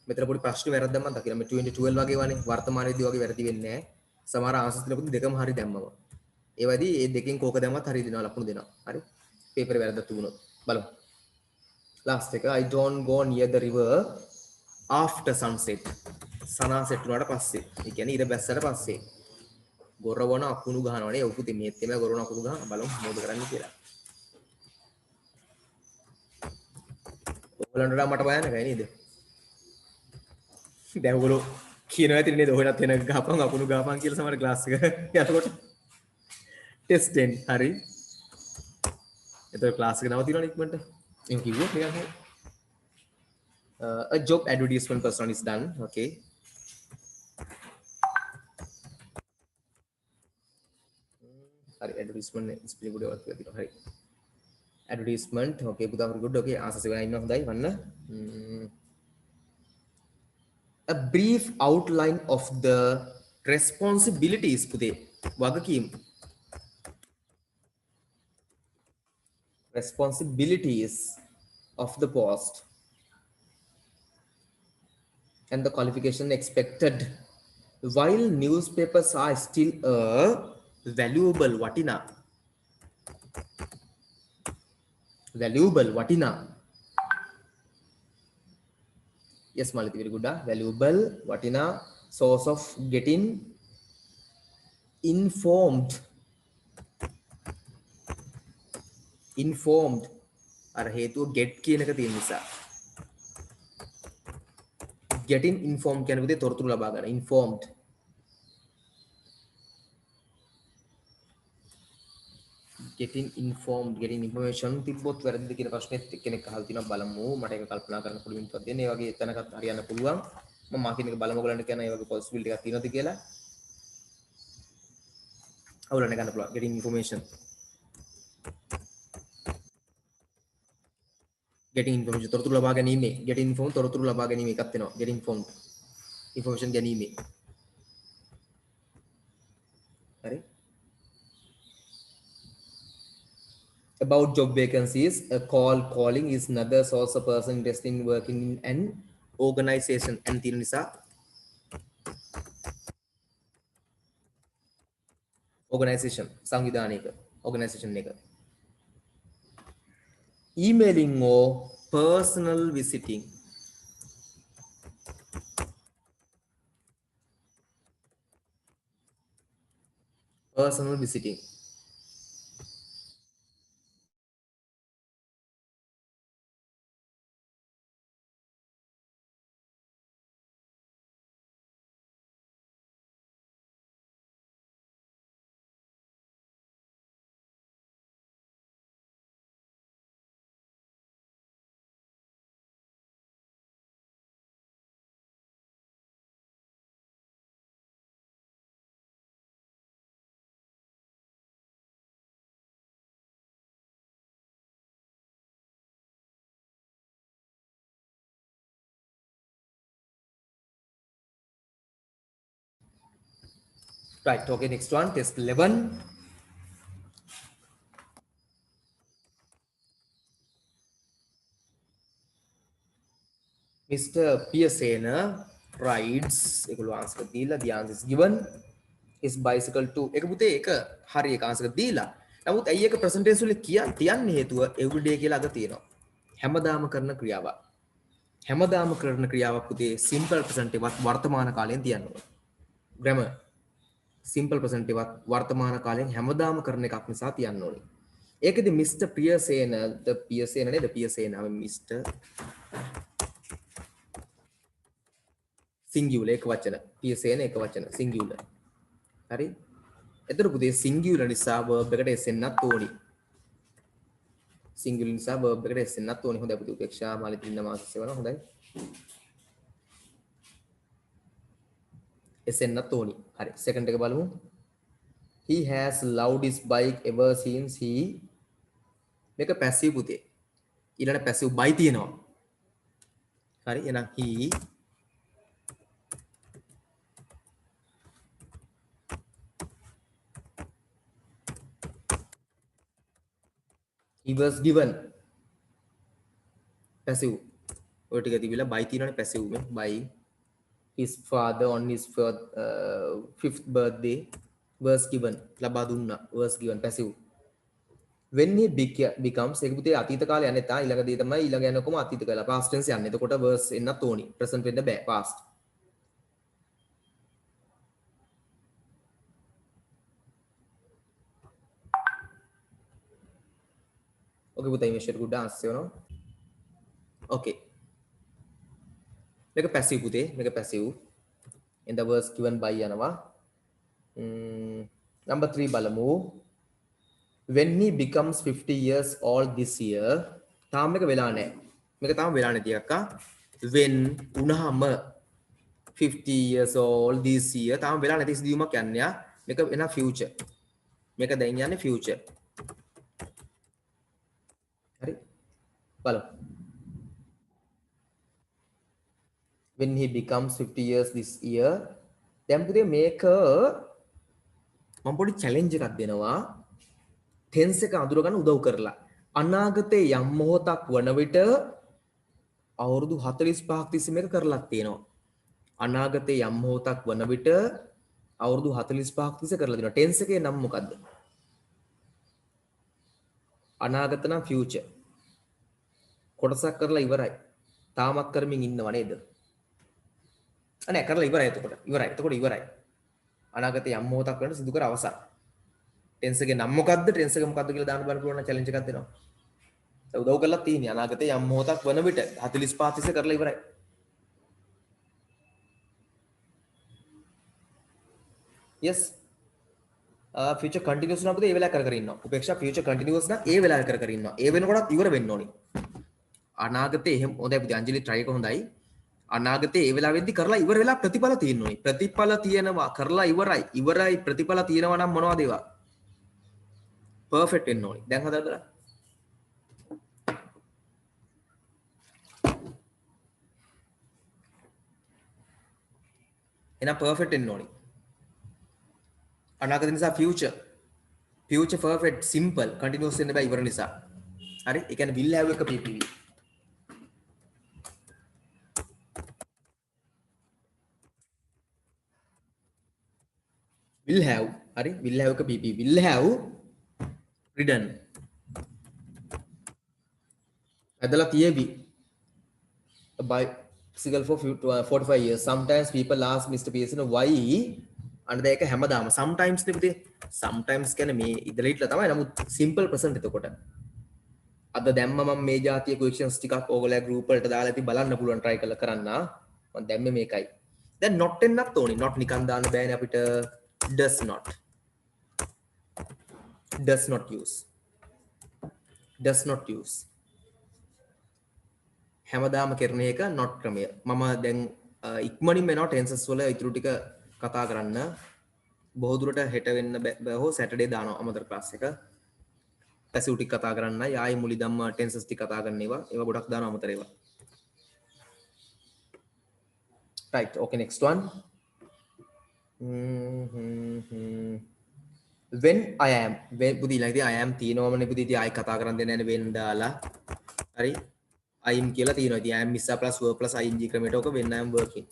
මෙතන පොඩි ප්‍රශ්න වැරද්දක් මම දකිනවා. මේ 2012 වගේ වනේ වර්තමානයේදී වගේ වැරදි වෙන්නේ නැහැ. සමහර ආන්සර්ස් දෙනකොට දෙකම හරි දැම්මම. ඒ වදී මේ දෙකෙන් කෝක දැම්මත් හරි දෙනවා ලකුණු දෙනවා. හරි. පේපරේ වැරද්දක් තිබුණොත්. බලමු. last එක I don't go near the river after sunset. sunset වුණාට පස්සේ. ඒ කියන්නේ ඉර බැස්සට පස්සේ. ගොරවන අකුණු ගහනවනේ. ඔව් පුතේ මේත් එමය ගොරවන අකුණු ගහන බලමු මොකද කරන්නේ කියලා. ඔයගලන්ට මට බයන්නකයි නේද? දැන් ඔයගොල්ලෝ කියනවා ඇතිනේ නේද ඔහෙනත් වෙන ගහපන් අකුණු ගහපන් කියලා සමහර ක්ලාස් එක යනකොට ටෙස්ට් දෙන්න හරි එතකොට ක්ලාස් එක නවතිනවනේ ඉක්මනට එහෙනම් කිව්වොත් නිකන් හරි a job advertisement person is done okay හරි advertisement ස්පෙලිං උඩ වත් කියලා හරි advertisement okay පුතා very good okay ආසස් වෙලා ඉන්න හොඳයි වන්න a brief outline of the responsibilities පුතේ වගකීම් responsibilities of the post and the qualification expected. While newspapers are still a valuable watina. Yes, Malati, very good. Valuable watina source of getting informed. අර හේතුව get කියන එක තියෙන නිසා. getting informed කියන පුතේ තොරතුරු ලබා ගන්න. informed. getting informed, getting information තිබ්බොත් වැරදිද කියන ප්‍රශ්නෙත් කෙනෙක් අහලා තිනවා බලමු. මට ඒක කල්පනා කරන්න පුළුවන් විදිහක් දෙන්න. ඒ වගේ එතනකත් හරියන්න පුළුවන්. මම මාකින් එක බලමු ඔයගලන්ට කියන ඒ වගේ possibility එකක් තියෙනවද කියලා. ඔයගලන්ට ගන්න පුළුවන්. getting information. getting information තොරතුරු ලබා ගැනීම. getting informed තොරතුරු ලබා ගැනීම එකක් වෙනවා. getting informed information ගැනීම. හරි. About job vacancies, a calling is another source of person interested in working in an organization. And තියෙන නිසා organization සංවිධානයක organization එක. emailing or personal visiting. personal visiting. Right, okay, next one, test 11. Mr. Piasena rides, ඒගොල්ලෝ answer දීලා the answer is given. His bicycle to එක පුතේ එක හරි එක answer දීලා. නමුත් ඇයි එක present tense වල තියන්නේ හේතුව everyday කියලා අග තියෙනවා. හැමදාම කරන ක්‍රියාවක්. හැමදාම කරන ක්‍රියාවක් පුතේ simple present එකවත් වර්තමාන කාලයෙන් තියන්න ඕනේ. grammar simple present එකවත් වර්තමාන කාලයෙන් හැමදාම කරන එකක් නිසා තියන්න ඕනේ. ඒකෙදි Mr. Piasena the Piasena නේද Piasena Mr. singular එක වචන Piasena එක වචන singular. හරි. එතකොට පුතේ singular නිසා verb එකට s එන්නත් ඕනි. singular නිසා verb එකට s එන්නත් ඕනි. හොඳයි පුතේ උපේක්ෂා මාළි තින්න මාසස් වෙනවා. හොඳයි. s එන්නත් ඕනි. හරි. second එක බලමු. He has loved his bike ever since he මේක passive පුතේ. ඊළඟ passive by තියෙනවා. හරි. එහෙනම් he was given passive ඔය ටික තිබිලා by තියෙනවනේ passive මේ by his father on his fifth birthday was given ලබා දුන්නා was given passive when he becomes ඒක පුතේ අතීත කාලේ යන්නේ තා ඊළඟ දේ තමයි ඊළඟ යනකොම අතීත කාලේ past tense යන්නේ එතකොට was එන්නත් ඕනි present වෙන්න බෑ past okay පුතේ මේ ෂෙඩ් ගුඩ් ආන්සර් වෙනවා okay මේක passive පුතේ මේක passive in the words given by යනවා number 3 බලමු when he becomes 50 years old this year තාම මේක වෙලා නැහැ මේක තාම වෙලා නැති අක්කා when උනහම 50 years old this year තාම වෙලා නැති සිදුවීමක් යන්නේ මේක වෙන future මේක දැන් යන්නේ future හරි බලමු when he becomes 50 years this year දැන් පුතේ මේක මම පොඩි challenge එකක් දෙනවා tense එක අඳුර ගන්න උදව් කරලා අනාගතයේ යම් මොහොතක් වන විට අවුරුදු 45ක් තිස්සේ මේක කරලා තියෙනවා. අනාගතයේ යම් මොහොතක් වන විට අවුරුදු 45ක් තිස්සේ කරලා තියෙනවා. ටෙන්ස් එකේ නම මොකද්ද? අනාගත නම් ෆියුචර්. කොටසක් කරලා ඉවරයි. තාමත් කරමින් ඉන්නව නේද? අනේ කරලා ඉවරයි එතකොට. ඉවරයි. අනාගතයේ යම් මොහොතක් වෙනකොට සිදු කර අවසන්. ටෙන්ස් එකේ නම මොකද්ද? ටෙන්ස් එක මොකද්ද කියලා දාන්න බලන්න පුළුවන් නම් චැලෙන්ජ් එකක් දෙනවා. උදව් කරලා තියෙන්නේ. අනාගතයේ යම් මොහොතක් වන විට 45 තිස්සේ කරලා ඉවරයි. yes future continuous නම් අපිට ඒ වෙලාව කර ඉන්නවා. උපේක්ෂා future continuous නම් ඒ වෙලාව කර ඉන්නවා. ඒ වෙනකොටත් ඉවර වෙන්න ඕනි. අනාගතේ එහෙම හොඳයි පුතේ අංජලි try එක හොඳයි. අනාගතේ ඒ වෙලාවෙද්දි කරලා ඉවර වෙලා ප්‍රතිඵල තියෙන්න ඕනි. ප්‍රතිඵල තියෙනවා කරලා ඉවරයි ප්‍රතිඵල තියෙනවා නම් මොනවද ඒවා? perfect වෙන්න ඕනි. දැන් හදන්නද? එහෙනම් perfect වෙන්න ඕනි. අනාගත නිසා future perfect simple continuous වෙන්න බෑ ඉවර නිසා. හරි? ඒ කියන්නේ will have එක PPV. will have හරි will have එක PPV will have written ඇදලා තියේවි bicycle for 45 years. Sometimes people ask Mr. Pearson why අන්න ඒක හැමදාම sometimes නේ පුතේ sometimes කියන්නේ මේ ඉඳලා හිටලා තමයි නමුත් simple present එතකොට අද දැම්ම මම මේ જાතිය questions ටිකක් ඕගොල්ලෝ group වලට දාලා ඉතින් බලන්න පුළුවන් try කරලා කරන්න මම දැම්මේ මේකයි දැන් not එන්නත් ඕනේ not නිකන් දාන්න බෑනේ අපිට does not use හැමදාම කරන එක not ක්‍රමය මම දැන් ඉක්මනින් වෙනවා tenses වල ඉතුරු ටික කතා කරන්න බොහෝ දුරට හෙට වෙන්න බෑ හෝ සැටර්ඩේ දානවා අමතර ක්ලාස් එක පැසිව් ටික කතා කරන්න ආයි මුලි ධම්ම ටෙන්සස් ටික කතා කරන්න ඒවා ගොඩක් දානවා අමතර ඒවා right okay next one when I am බුදි ඊළඟදී I am තියෙනවමනේ බුදි ඉතින් ආයි කතා කරන්න දෙන්නේ නැහැ when දාලා හරි I am කියලා තියෙනවා ඉතින් I am miss plus verb plus ing ක්‍රමයට ඔක when I am working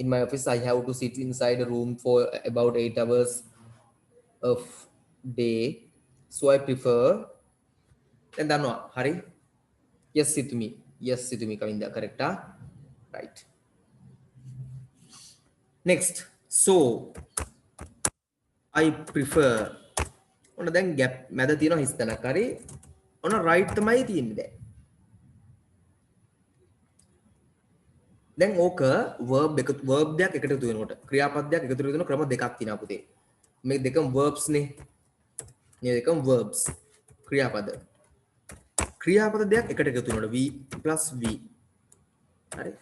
in my office I have to sit inside a room for about 8 hours of day so I prefer then dhanwa hari yes situmi kavinda correct right next so I prefer ඔන්න දැන් gap මැද තියෙනවා හිස් තැනක් හරි ඔන්න right තමයි තියෙන්නේ දැන් ඕක verb දෙයක් එකට එකතු වෙනකොට ක්‍රියාපදයක් එකතු වෙන ක්‍රම දෙකක් තියෙනවා පුතේ මේ දෙකම verbs නේ මේ දෙකම verbs ක්‍රියාපද දෙයක් එකට එකතු වෙනකොට v plus v හරි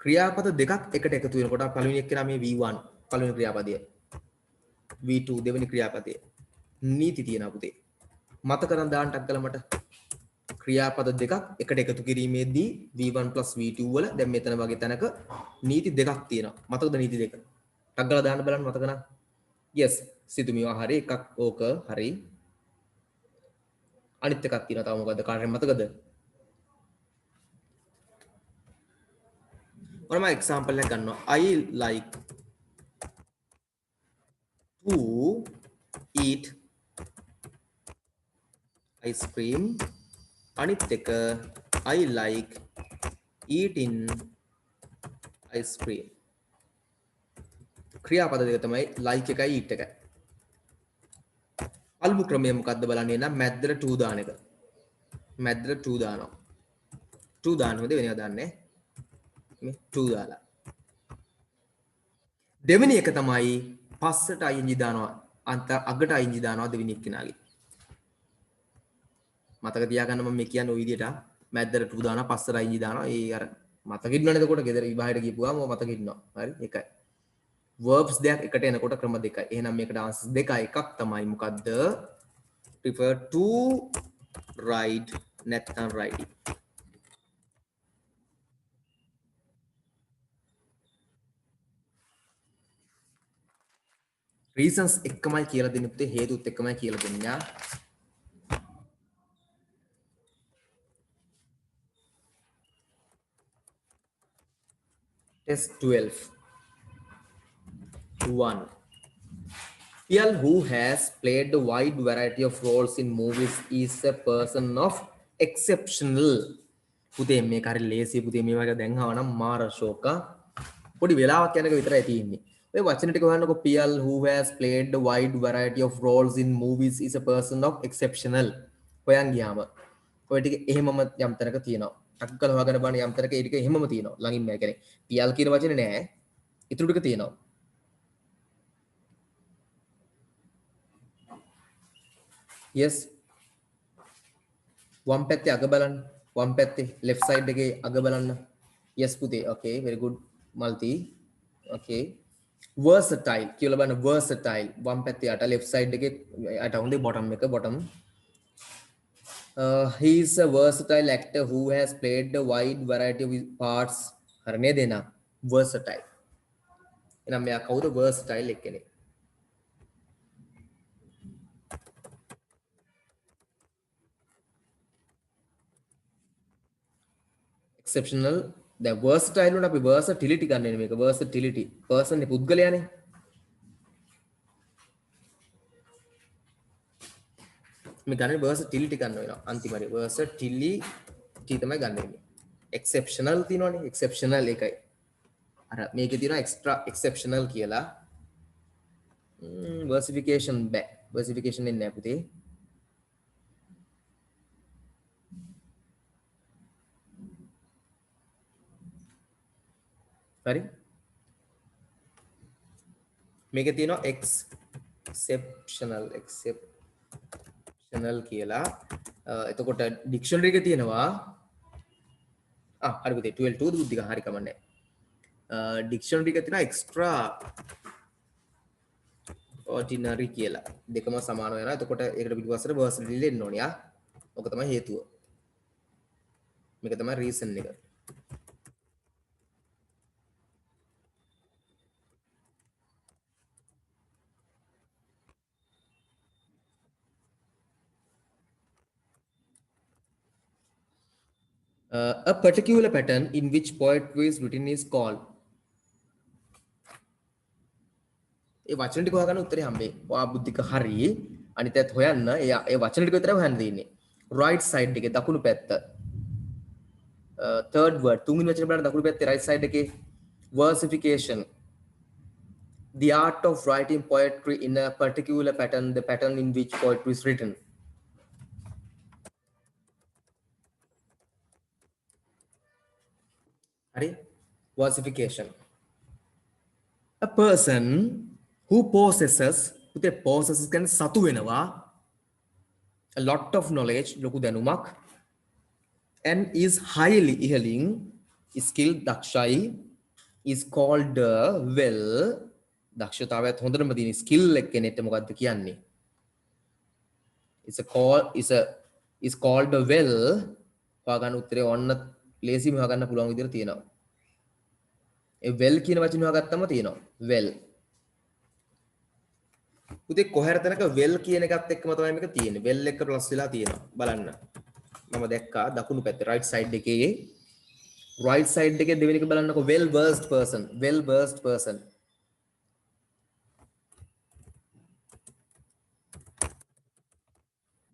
ක්‍රියාපද දෙකක් එකට එකතු වෙනකොට පළවෙනි එක නම් මේ v1 පළවෙනි ක්‍රියාපදය v2 දෙවෙනි ක්‍රියාපදය නීති තියෙනවා පුතේ මතක කරන් දාන්න ටක් කළා මට ක්‍රියාපද දෙකක් එකට එකතු කිරීමේදී v1 v2 වල දැන් මෙතන වගේ තැනක නීති දෙකක් තියෙනවා මතකද නීති දෙක ටක් ගාලා දාන්න බලන්න මතක නම් yes සිතුමිවා හරි එකක් ඕක හරි අනිත් එකක් තියෙනවා තව මොකද්ද කාටද මතකද ඔන්න මම එක්සැම්පල් එකක් ගන්නවා I like to eat ice cream අනිත් එක I like eating ice cream ක්‍රියාපද දෙක තමයි like එකයි eat එකයි පළමු ක්‍රමය මොකද්ද බලන්නේ නම් මැද්දට to දාන එක මැද්දට to දානවා to දානවද වෙනව දාන්නේ මේ to දාලා දෙවෙනි එක තමයි පස්සට ing දානවා අගට ing දානවා දෙවෙනි එක්කෙනාගේ මතක තියාගන්න මම මේ කියන්නේ ওই විදිහට මැද්දට to දානවා පස්සට ing දානවා ඒ අර මතක ඉන්නවනේ එතකොට ගෙදර විභාගයට ගිහපුවාම මතක ඉන්නවා හරි එකයි verbs දෙයක් එකට එනකොට ක්‍රම දෙකයි එහෙනම් මේකට answers දෙකයි එකක් තමයි මොකද්ද prefer to ride නැත්නම් riding reasons එකමයි කියලා දෙන්නේ පුතේ හේතුත් එකමයි කියලා දෙන්නේ Test 12. 1. People who has played a wide variety of roles in movies is a person of exceptional. පුතේ මේක හරි ලේසි පුතේ මේ වගේ දැන් ආවනම් මාර ෂෝක. පොඩි වෙලාවක් යනක විතරයි තියෙන්නේ. ඔය වචන ටික හොයන්නකො people who has played a wide variety of roles in movies is a person of exceptional. හොයන් ගියාම ඔය ටික එහෙමම යම් තැනක තියෙනවා. ටක් කරලා හොයාගෙන බලන්න යම් තැනක ඒ ටික එහෙමම තියෙනවා. ළඟින් නෑ කියන්නේ. people කියන වචනේ නෑ. ඊටු ටික තියෙනවා. yes වම් පැත්තේ අග බලන්න වම් පැත්තේ left side එකේ අග බලන්න yes පුතේ okay very good multi okay versatile කියලා බලන්න versatile වම් පැත්තේ යට left side එකේ යට හොඳේ bottom එක bottom he is a versatile actor who has played a wide variety of parts හරි නේද එනා versatile එහෙනම් මෙයා කවුද versatile එක්කනේ exceptional the versatile උන අපි versatility ගන්න මේක versatility person නේ පුද්ගලයානේ මේ ගන්න versatility ගන්න වෙනවා අන්තිමට versatility තමයි ගන්න වෙන්නේ exceptional තියෙනවනේ exceptional එකයි අර මේකේ තියෙනවා extra exceptional කියලා versification බෑ versification එන්නේ නැහැ පුතේ හරි මේකේ තියෙනවා exceptional කියලා එතකොට dictionary එකේ තියෙනවා හරි පුතේ 12 2 බුද්ධික හරි කමන්නේ dictionary එකේ තියෙනවා extra ordinary කියලා දෙකම සමාන වෙනවා එතකොට ඒකට පිටුපස්සට versatile එන්න ඕනේ ඔක තමයි හේතුව මේක තමයි reason එක a particular pattern in which poetry is written is called ඒ වචන ටික හොයාගන්න උත්තරේ හම්බේ. ඔයා බුද්ධික හරි. අනිතත් හොයන්න. ඒ වචන ටික විතරයි හොයන්න දෙන්නේ. right side එකේ දකුණු පැත්ත. third word තුන්වෙනි වචනේ බලන්න දකුණු පැත්තේ right side එකේ versification. The art of writing poetry in a particular pattern, the pattern in which poetry is written. හරි? Versification. A person who possesses කියන්නේ සතු වෙනවා a lot of knowledge ලොකු දැනුමක් and is highly ඉහළින් skilled දක්ෂයි is called well දක්ෂතාවයත් හොඳටම තියෙන skill එක්කෙනෙක්ට මොකද්ද කියන්නේ is called well හොයාගන්න උත්තරේ ඔන්න ලේසිම හොයාගන්න පුළුවන් විදිහට තියෙනවා ඒ well කියන වචනේ හොයාගත්තම තියෙනවා well පුතේ කොහේර තැනක well කියන එකත් එක්කම තමයි මේක තියෙන්නේ well එක ප්ලස් වෙලා තියෙනවා බලන්න මම දැක්කා දකුණු පැත්තේ right side එකේ දෙවෙනි එක බලන්නකෝ well versed person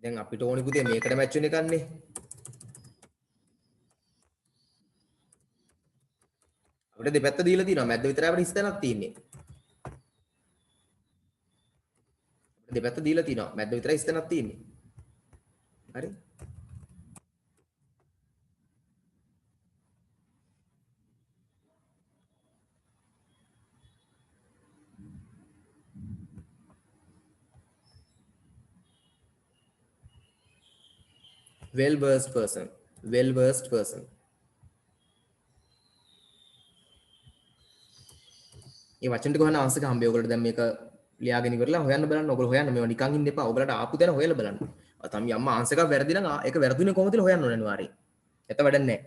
දැන් අපිට ඕනි පුතේ මේකට මැච් වෙන එකක් නේ අපිට දෙපැත්ත දීලා තියෙනවා මැද්ද විතරයි අපිට හිස්තැනක් තියෙන්නේ දෙපැත්ත දීලා තියෙනවා මැද්ද විතරයි හිස්තැනක් තියෙන්නේ හරි well versed person මේ වචන ටික හොයන ආන්සර් එක හම්බෙයි ඔයගොල්ලෝ දැන් මේක ලියාගෙන ඉවරලා හොයන්න බලන්න ඔයගොල්ලෝ හොයන්න මේවා නිකන් ඉන්න එපා ඔයගලට ආපු තැන හොයලා බලන්න තමයි අම්මා ආන්සර් එක වැරදි නම් ඒක වැරදුනේ කොහොමද කියලා හොයන්න ඕනේ අනිවාර්යයෙන් එත වැඩක් නැහැ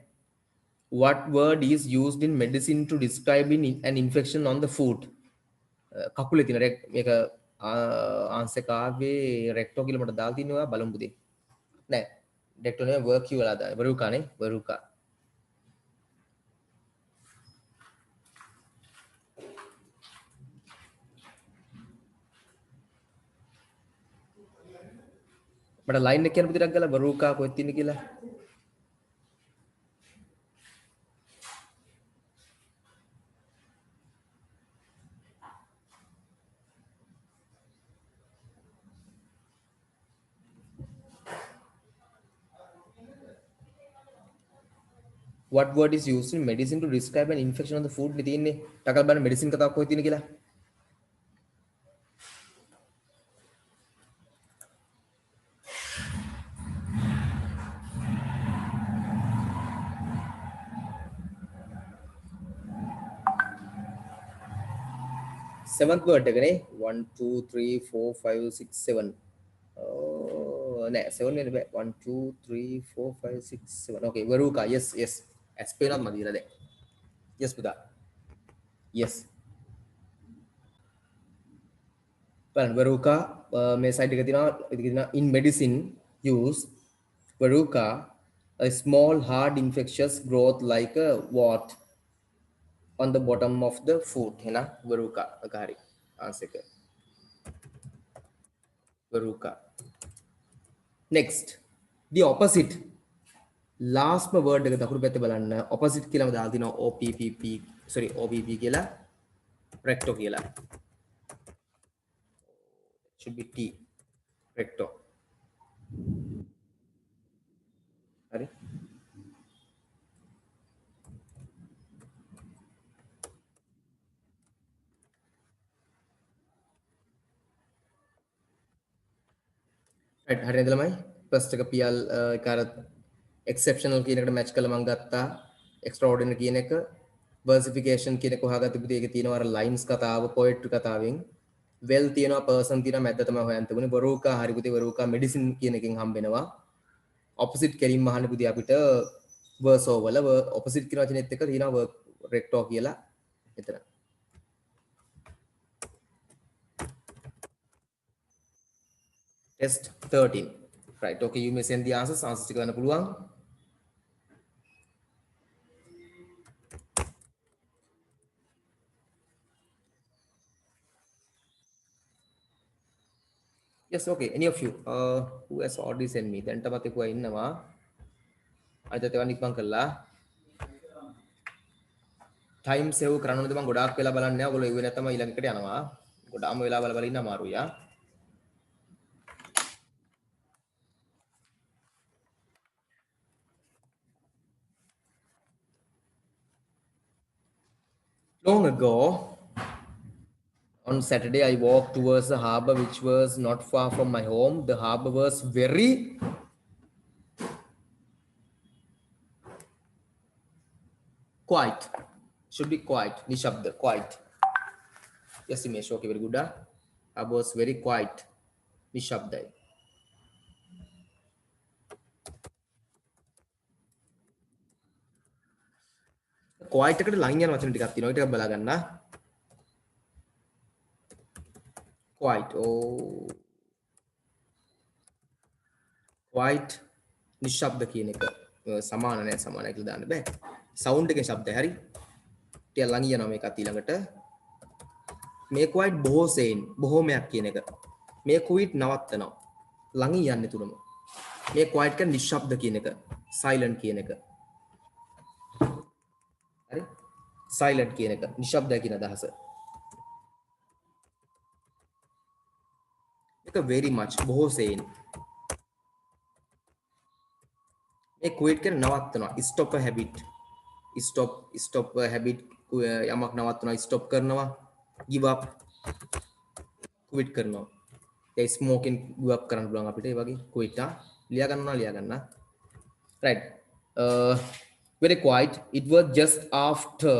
what word is used in medicine to describe an infection on the foot කකුලේ තියෙන මේක ආන්සර් එක ආවේ රෙක්ටෝ කියලා මට දාලා තිනවා බලමු පුතේ නෑ රෙක්ටෝ නෙවෙයි වර්කියු වල දාලා වරුකා නේ වරුකා මට ලයින් එක කියන්න පුතියක් ගාලා වරූකා කොහෙද තියෙන්නේ කියලා. What word is used in medicine to describe an infection on the food නේ තියෙන්නේ. ටකල් බලන්න මෙඩිසින් කතාවක් කොහෙද තියෙන්නේ කියලා. Seventh word එකනේ 1 2 3 4 5 6 7 නෑ 7 වෙන්න බෑ 1 2 3 4 5 6 7 okay වරූකා yes yes ඇස් පේනවත් මදිලා දැන් yes පුතා yes බලන්න වරූකා මේ සයිඩ් එක තියෙනවා in medicine use වරූකා a small hard infectious growth like a wart on the bottom of the food है वरुका अकारी आंसर कर वरुका next the opposite last में word එක දකුණු පැත්තේ බලන්න opposite කියලාම දාලා තිනවා OPPP sorry OPP කියලා recto කියලා should be T recto හරි right හරියද ළමයි first එක PL එක අර exceptional කියන එකට match කරලා මම ගත්තා extraordinary කියන එක versification කියන එක හොයාගත්ත පුතේ ඒකේ තියෙනවා අර lines කතාව poetry කතාවෙන් well තියෙනවා person තියෙනවා මැද්ද තමයි හොයන්න තිබුණේ වරූකා හරි පුතේ වරූකා medicine කියන එකෙන් හම්බෙනවා opposite කෙලින්ම අහන්න පුතේ අපිට verse වල opposite කියන වචනේත් එක්ක තියෙනවා recto කියලා එතන test 13 right okay you may send the answers ටික ගන්න පුළුවන් yes okay any of you who has already sent me දැන් තමත් එක්කව ඉන්නවා අද තේවන් ඉක්මන් කළා time save කරන්න ඕනද මම ගොඩාක් වෙලා බලන්නේ නැහැ ඔයගොල්ලෝ ඉුවේ නැත්නම් ඊළඟට යනවා ගොඩාම වෙලා බල ඉන්න අමාරුයි යා long ago on Saturday I walked towards the harbor which was not far from my home the harbor was very quiet should be quiet nishabda quiet yes Imesh okay very good harbor was very quiet nishabda quiet එකට line යන වචන ටිකක් තියෙනවා ඒක ටිකක් බලා ගන්න quiet oh quiet නිශ්ශබ්ද කියන එක සමාන නෑ සමානයි කියලා දාන්න බෑ sound එකේ ශබ්දය හරි ටික ළඟ යනවා මේකත් ඊළඟට මේ quiet බොහෝ සෙයින් බොහෝමයක් කියන එක මේ quiet නවත්තනවා ළඟ යන්නේ තුනම මේ quiet කියන්නේ නිශ්ශබ්ද කියන එක silent කියන එක හරි silent කියන එක නිශ්ශබ්දයි කියන අදහස එක very much බොහෝ සෙයින් මේ quiet කියන්නේ නවත්තනවා stop a habit stop a habit යමක් නවත්තනවා stop කරනවා give up quit කරනවා ඒ smoking give up කරන්න පුළුවන් අපිට ඒ වගේ quit ලියා ගන්න right very quiet it was just after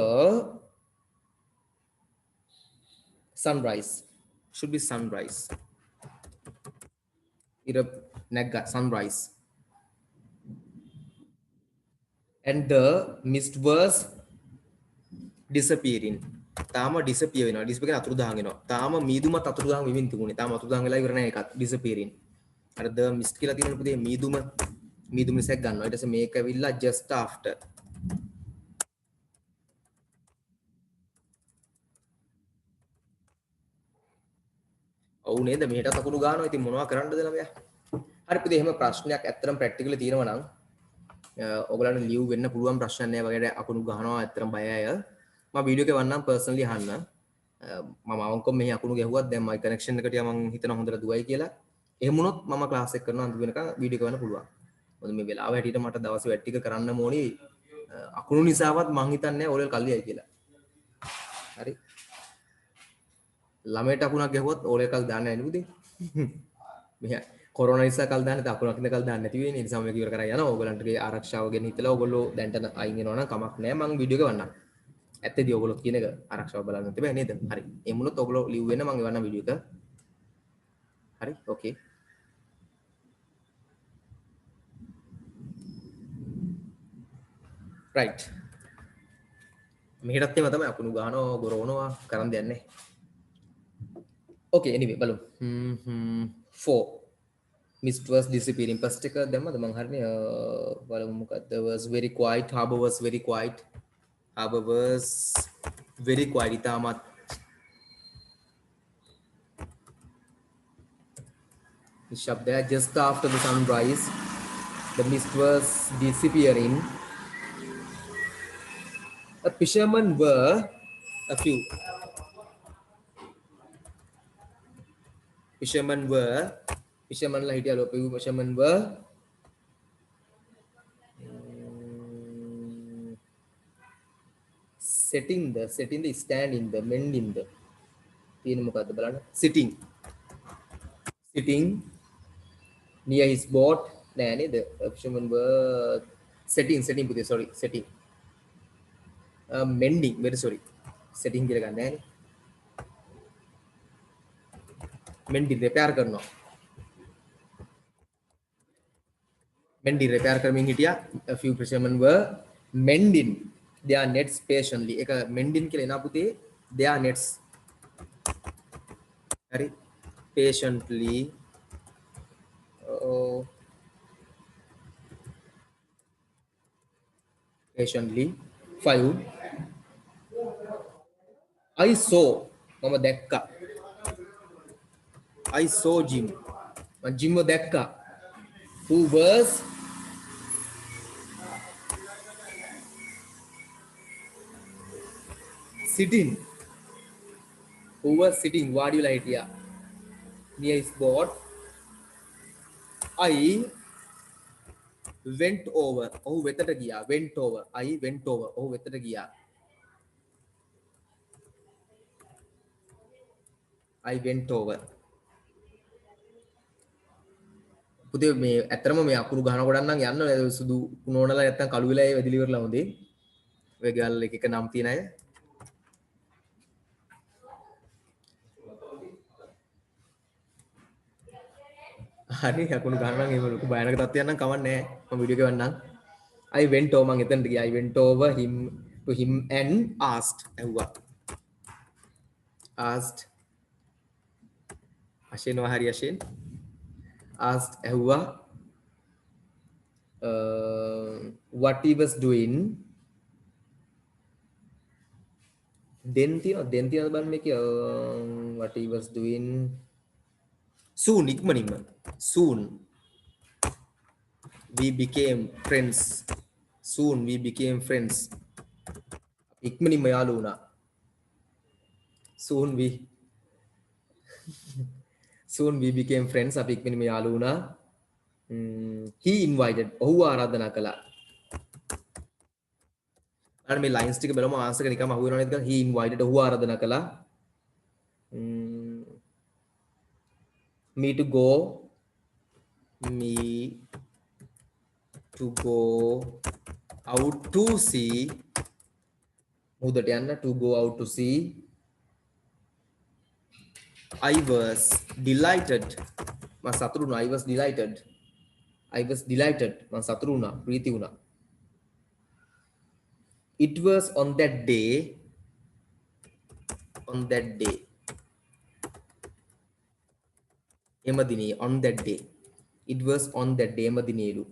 sunrise should be sunrise ඉර නැග්ග sunrise and the mist was disappearing තාම disappear වෙනවා disappear කියන්නේ අතුරුදහන් වෙනවා තාම මීදුමත් අතුරුදහන් වෙමින් තිබුණේ තාම අතුරුදහන් වෙලා ඉවර නැහැ ඒකත් disappearing අර the mist කියලා තියෙන පුතේ මීදුම ඉස්සෙක් ගන්නවා ඊට පස්සේ මේක ඇවිල්ලා just after ඔව් නේද මෙහෙට අකුණු ගන්නවා ඉතින් මොනවා කරන්නද ළමයා හරි පුතේ එහෙම ප්‍රශ්නයක් ඇත්තටම ප්‍රැක්ටිකලි තියෙනවා නම් ඔයගලන්ට ලියු වෙන්න පුළුවන් ප්‍රශ්න නැහැ වගේ අකුණු ගහනවා ඇත්තටම බය අය මම වීඩියෝ එකේ වන්නම් පර්සනලි අහන්න මම අවංකව මෙහි අකුණු ගැහුවත් දැන් මයි කනෙක්ෂන් එකට මම හිතනවා හොඳට දුවයි කියලා එහෙම වුණොත් මම ක්ලාස් එක කරනවා අන්තිම වෙනකන් වීඩියෝ එක ගන්න පුළුවන් මොකද මේ වෙලාව හැටියට මට දවස් වැඩ ටික කරන්න ඕනේ අකුණු නිසාවත් මං හිතන්නේ නැහැ ඕලෙල් කල්ලියයි කියලා හරි ළමයට අකුණක් ගැහුවොත් ඕලෙල් කල් දාන්නේ නැහැ නේ පුතේ මෙහා කොරෝනා නිසා කල් දාන්න අකුණක් ඉඳ කල් දාන්න නැති වෙන්නේ ඒ නිසා මම ඉවර කරා යනවා ඕගලන්ටගේ ආරක්ෂාව ගැන හිතලා ඕගොල්ලෝ දැන්ට අයින් වෙනවා නම් කමක් නැහැ මං වීඩියෝ එක වන්නම් ඇත්තදී ඕගොල්ලෝ කියන එක ආරක්ෂාව බලන්න තිබෑ නේද හරි එමුණොත් ඕගොල්ලෝ ලිව් වෙන්න මං එවන්නම් වීඩියෝ එක හරි ඕකේ රයිට් මෙහෙටත් එම තමයි අකුණු ගහනවා ගොරවනවා කරන් දෙන්නේ නැහැ okay anyway බලමු 4 mist was disappearing first එක දැම්මද මං හරිනේ බලමු මොකද්ද was very quiet harbor was very quiet ඉතාමත් නිශ්ශබ්දයි just after the sunrise the mist was disappearing a fishermen were a few fishermen lah hidiya lo fishermen were setting the standing the mending the තියෙන මොකද්ද බලන්න sitting near his boat නෑ නේද fishermen were setting පුතේ sorry setting mending very sorry setting කියලා ගන්න නෑනේ mending repair කරනවා mending repair කරමින් හිටියා a few fishermen were mending their nets patiently එක mending කියලා එනවා පුතේ their nets හරි patiently patiently 5 I saw මම දැක්කා I saw Jim මම Jim දැක්කා who was sitting වාඩිලා හිටියා near his boat I went over ඔහු වෙතට ගියා I went over ඔහු වෙතට ගියා I went over පුතේ මේ ඇත්තටම මේ අකුරු ගහන කොටක් නම් යන්න සුදු කුණෝනලා නැත්තම් කළු වෙලා ඒ වැදිලි ඉවරලා හොඳේ ඔය ගාල් එක නම් තියෙන අය හරි අකුණු ගහන නම් එහෙම ලොකු භයානක තත්ත්වයක් නම් කවන්නේ නැහැ මම වීඩියෝ එක වන්නම් I went over මං එතනට ගියා I went over to him and asked ඇහුවා asked අශේනවා හරි අශේන් asked ඇහුවා what he was doing then තියනද බලන්න මේකේ what he was doing soon ඉක්මනින්ම soon we became friends ඉක්මනින්ම යාළු වුණා soon we became friends අපි ඉක්මනින්ම යාළු වුණා he invited ඔහු ආරාධනා කළා අර මේ ලයින්ස් ටික බලමු ආන්සර් එක නිකම්ම අහු වෙනව නේද කියලා he invited ඔහු ආරාධනා කළා me to go out to see මුහුදට යන්න to go out to see I was delighted මම සතුටු වුණා I was delighted මම සතුටු වුණා ප්‍රීති වුණා it was on that day එම දිනේ on that day it was on that day එම දිනේලු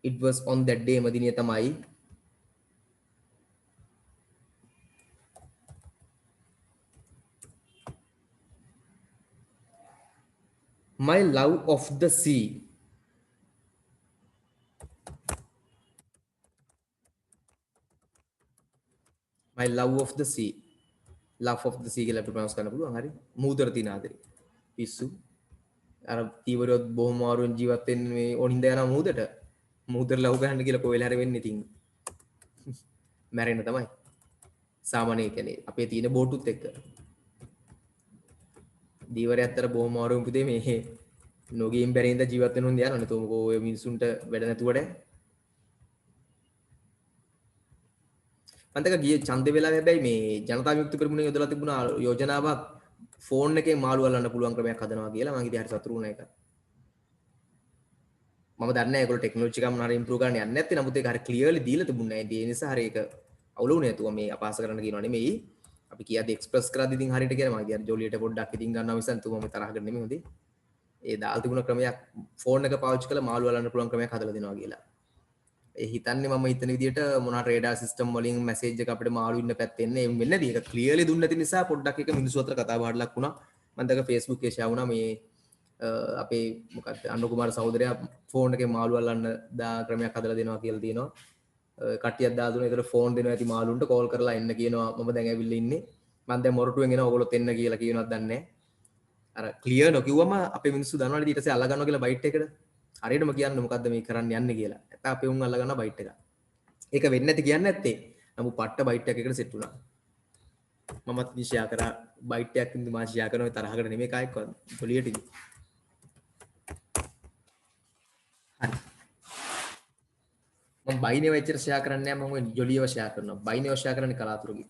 it was on that day එම දිනේ තමයි My love of the sea. My love of the sea. Love of the sea කියලා අපිට pronounce කරන්න පුළුවන්. හරි. මූදර තියන ආදරේ. පිස්සු. අර තීවරයොත් බොහොම අමාරුවෙන් ජීවත් වෙන්නේ මේ ඕනින්ද යන මූදට. මූදර ලව් ගන්න කියලා කොහෙල හරි වෙන්නේ ඉතින්. මැරෙන්න තමයි. සාමාන්‍ය කියන්නේ අපේ තියෙන බෝටුත් එක්ක. දීවරය අතර බොහොම අමාරුවෙන් පුතේ මේ නොගින් බැරින්ද ජීවත් වෙන හොඳ යනවනේ. තෝමකෝ ඔය මිනිසුන්ට වැඩ නැතුවට අන්තක ගිය ඡන්දේ වෙලාව හැබැයි මේ ජනතා විමුක්ති පෙරමුණේ යොදලා තිබුණා යෝජනාවක් ෆෝන් එකේ මාළු අල්ලන්න පුළුවන් ක්‍රමයක් හදනවා කියලා. මම ඉතින් හරි සතුටු වුණා ඒක. මම දන්නේ නැහැ ඒගොල්ලෝ ටෙක්නොලොජි එකම හරි ඉම්ප්‍රූව් කරන්න යන්නේ නැත්තේ. නමුත් ඒක හරි ක්ලියර්ලි දීලා තිබුණේ නැහැ. ඒ නිසා හරි ඒක අවුල වුණේ නැතුව මේ අපහාස කරන්න කියනවා නෙමෙයි. අපි කියද්දි එක්ස්ප්‍රස් කරද්දි ඉතින් හරියට කියලා මම ඉතින් ජොලියට පොඩ්ඩක් ඉතින් ගන්නවා මිසන් තුමම තරහකට නෙමෙයි හොඳේ. ඒ දාලා තිබුණ ක්‍රමයක් ෆෝන් එක පාවිච්චි කරලා මාළු අල්ලන්න පුළුවන් ක්‍රමයක් හදලා දෙනවා කියලා. ඒ හිතන්නේ මම හිතන විදිහට මොනවා රේඩාර් සිස්ටම් වලින් මැසේජ් එක අපිට මාළු ඉන්න පැත්තේ එන්නේ එම් වෙන්නේ නැති. ඒක ක්ලියර්ලි දුන්නේ නැති නිසා පොඩ්ඩක් එක මිනිස්සු අතර කතා බහට ලක් වුණා. මම දැක Facebook එකේ ෂෙයා වුණා මේ අපේ මොකක්ද අනුර කුමාර සහෝදරයා ෆෝන් එකේ මාළු අල්ලන්න දා ක්‍රමයක් හදලා දෙනවා කියලා තියෙනවා. කට්ටියක් දාලා දුන්නා. ඒතර ෆෝන් දෙනවා ඇති මාළුන්ට කෝල් කරලා එන්න කියනවා. මම දැන් ඇවිල්ලා ඉන්නේ. මම දැන් මොරටුවෙන් එනවා. ඔයගොල්ලොත් එන්න කියලා කියනවත් දන්නේ නැහැ. අර ක්ලියර් නොකියුවම අපේ මිනිස්සු දන්නවනේ ඊට පස්සේ අල්ල ගන්නවා කියලා බයිට් එකට. හරියටම කියන්න මොකද්ද මේ කරන්න යන්නේ කියලා. නැත්නම් අපේ උන් අල්ල ගන්නවා බයිට් එක. ඒක වෙන්නේ නැති කියන්නේ නැත්තේ. නමුත් පට්ට බයිට් එකකට සෙට් වුණා. මමත් ෂෙයා කරා බයිට් එකක් ඉඳි මම ෂෙයා කරනවා තරහකට නෙමෙයි කායිකවත්. ජොලියට ඉදි. හරි. මම බයිනේව එච්චර ෂෙයා කරන්නේ නැහැ. මම ඔය ජොලියව ෂෙයා කරනවා. බයිනේව ෂෙයා කරන්නේ කලාතුරකින්.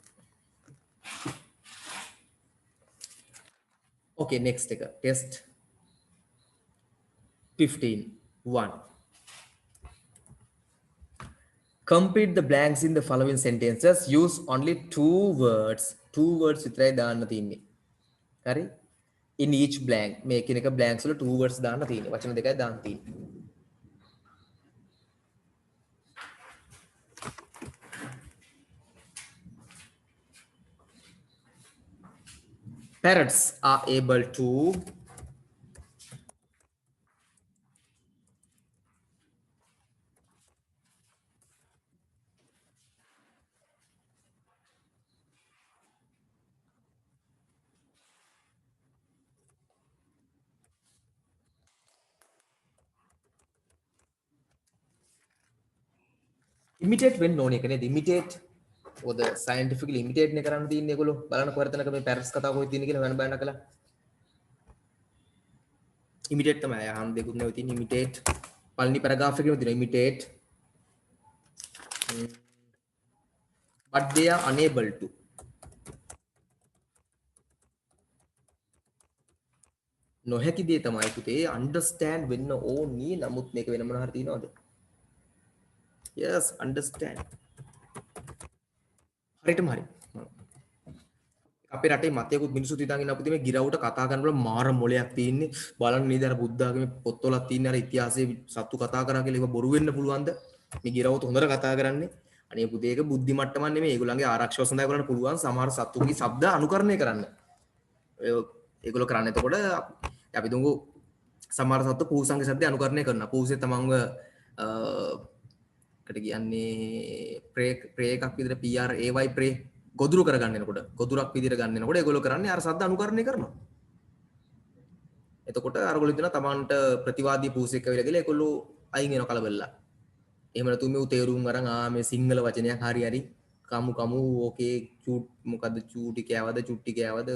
Okay, next එක. Test 15. 1. Complete the blanks in the following sentences. Use only two words. Two words විතරයි දාන්න තියෙන්නේ. හරි? In each blank. මේ එකිනෙක blanks වල two words දාන්න තියෙන්නේ. වචන දෙකයි දාන්න තියෙන්නේ. Parrots are able to imitate වෙන්න ඕනේ එක නේද? imitate ඔද scientifically imitate නේ කරන්න තියෙන්නේ ඒගොල්ලෝ. බලන්න කොහේ තැනක මේ parrots කතාව කොහෙද තියෙන්නේ කියලා හොයන්න බලන්න කළා. imitate තමයි අහන්න දෙකුත් නෙවෙයි තියෙන්නේ imitate. පළවෙනි paragraph එකේම තියෙනවා imitate. But they are unable to. නොහැකි දේ තමයි පුතේ understand වෙන්න ඕනි. නමුත් මේක වෙන මොනවා හරි තියනවද? Yes, understand. හරියටම හරි. අපේ රටේ මතයකුත් මිනිස්සු තියන් ඉන්න අපිට මේ ගිරවුට කතා කරනකොට මාර මොලයක් තියෙන්නේ. බලන්න නේද අර බුද්ධාගමේ පොත්වලක් තියෙන අර ඉතිහාසයේ සත්තු කතා කරා කියලා ඒක බොරු වෙන්න පුළුවන්ද? මේ ගිරවුත් හොඳට කතා කරන්නේ. අනේ පුතේ ඒක බුද්ධි මට්ටමක් නෙමෙයි. ඒගොල්ලන්ගේ ආරක්ෂාව සඳහා කරන්න පුළුවන් සමහර සත්තුන්ගේ ශබ්ද අනුකරණය කරන්න. ඒගොල්ලෝ කරන්නේ එතකොට අපි දුඟු සමහර සත්තු පූසන්ගේ ශබ්ද අනුකරණය කරනවා. පූසේ තමන්ව කට කියන්නේ ප්‍රේ එකක් විදිහට PR AY ප්‍රේ ගොදුරු කරගන්නනකොට ගොදුරක් විදිහට ගන්නනකොට ඒගොල්ලෝ කරන්නේ අර ශබ්ද අනුකරණය කරනවා. එතකොට අරගොල්ලෝ හිතනවා තමන්ට ප්‍රතිවාදී පූසෙක් කියලා කියලා ඒගොල්ලෝ අයින් වෙනවා කලබලලා. එහෙම නැතු මේ තේරුම් අරන් මේ සිංහල වචනයක් හරි හරි කමු ඕකේ චූට් මොකද්ද චූටි කෑවද චුට්ටි කෑවද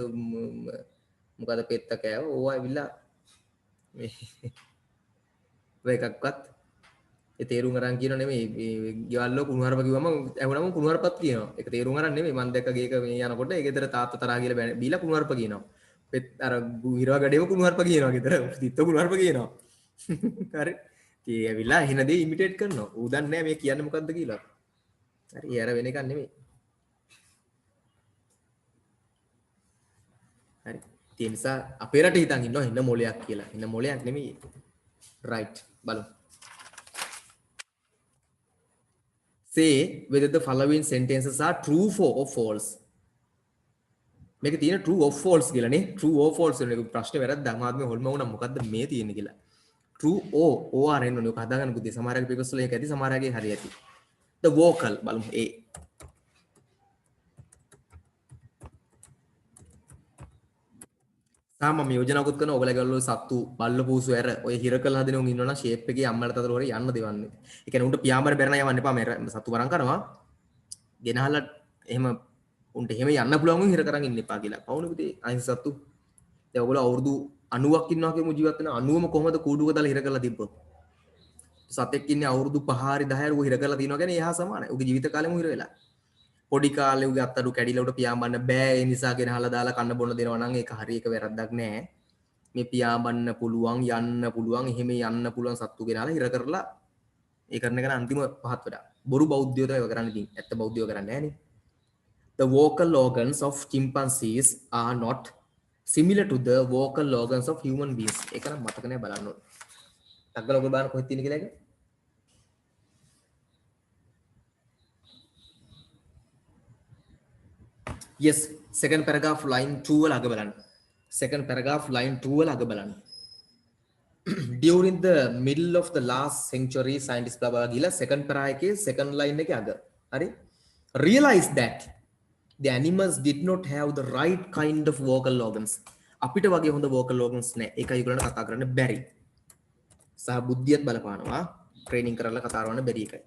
මොකද පෙත්ත කෑව ඕවා ඇවිල්ලා මේ එකක්වත් ඒ තේරුම් අරන් කියනෝ නෙමෙයි ගෙවල් වල කුණුහරුප කිව්වම ඇහුනම කුණුහරුපත් කියනවා ඒක තේරුම් අරන් නෙමෙයි මම දැක්ක ගේක මේ යනකොට ඒ ගෙදර තාත්තා තරහා කියලා බීලා කුණුහරුප කියනවා පෙත් අර හිරව ගඩේම කුණුහරුප කියනවා ගෙදර තිත්ත කුණුහරුප කියනවා හරි ඒ ඇවිල්ලා එහෙන දේ ඉමිටේට් කරනවා ඌ දන්නේ නැහැ මේ කියන්නේ මොකද්ද කියලා හරි ඒ අර වෙන එකක් නෙමෙයි හරි ඒ නිසා අපේ රටේ හිතන් ඉන්නවා එන්න මොලයක් කියලා එන්න මොලයක් නෙමෙයි right බලමු say whether the following sentences are true or false මේක තියෙන true or false කියලානේ true or false වෙන එක ප්‍රශ්නේ වැරද්දා මාත්මේ හොල්ම වුණා මොකද්ද මේ තියෙන්නේ කියලා true or එන්න ඕනේ ඔක හදාගන්න පුතේ සමහරගේ papers වල ඒක ඇති සමහරගේ හරි ඇති the vocal බලමු a තාම මම යෝජනාවකුත් කරනවා ඔයගලගේ වල සත්තු බල්ල පූසු ඇර ඔය හිර කරලා හදන උන් ඉන්නවනම් ෂේප් එකේ අම්මලට අතර හොරේ යන්න දෙවන්නේ ඒ කියන්නේ උන්ට පියාඹර බැරණ යවන්න එපා මේ සත්තු වරන් කරනවා ගෙනහලා එහෙම උන්ට එහෙම යන්න පුළුවන් හිර කරන් ඉන්න එපා කියලා පවුනේ පුතේ අයින් සත්තු දැන් ඔයගොල්ලෝ අවුරුදු 90ක් ඉන්නවා කියමු ජීවත් වෙන 90ම කොහමද කූඩුවක දාලා හිර කරලා තිබ්බොත් සතෙක් ඉන්නේ අවුරුදු 5 හරි 10 හරි ඌ හිර කරලා තිනවා කියන්නේ එහා සමානයි ඌගේ ජීවිත කාලෙම හිර වෙලා පොඩි කාලේ ඌගේ අත්තඩු කැඩිලා උට පියාඹන්න බෑ ඒ නිසා ගෙනහලා දාලා කන්න බොන්න දෙනවා නම් ඒක හරි එක වැරද්දක් නෑ මේ පියාඹන්න පුළුවන් යන්න පුළුවන් එහෙම යන්න පුළුවන් සත්තු ගෙනහලා හිර කරලා ඒ කරන එක අන්තිම පහත් වැඩ බොරු බෞද්ධයෝ තමයි ඒක කරන්නේ ඉතින් ඇත්ත බෞද්ධයෝ කරන්නේ නෑනේ the vocal organs of chimpanzees are not similar to the vocal organs of human beings ඒක නම් මතක නෑ බලන්න ඕනේ ටග්ගල ඔයගොල්ලෝ බලන්න කොහෙද තියෙන්නේ කියලා ඒක yes second paragraph line 2 වල අග බලන්න second paragraph line 2 වල අග බලන්න during the middle of the last century scientists blah blah ගිහලා second para එකේ second line එකේ අග හරි realize that the animals did not have the right kind of vocal organs අපිට වගේ හොඳ vocal organs නැහැ ඒකයි ඒගොල්ලන්ට කතා කරන්න බැරි සහ බුද්ධියත් බලපානවා ට්‍රේනින් කරලා කතා කරන්න බැරි එකයි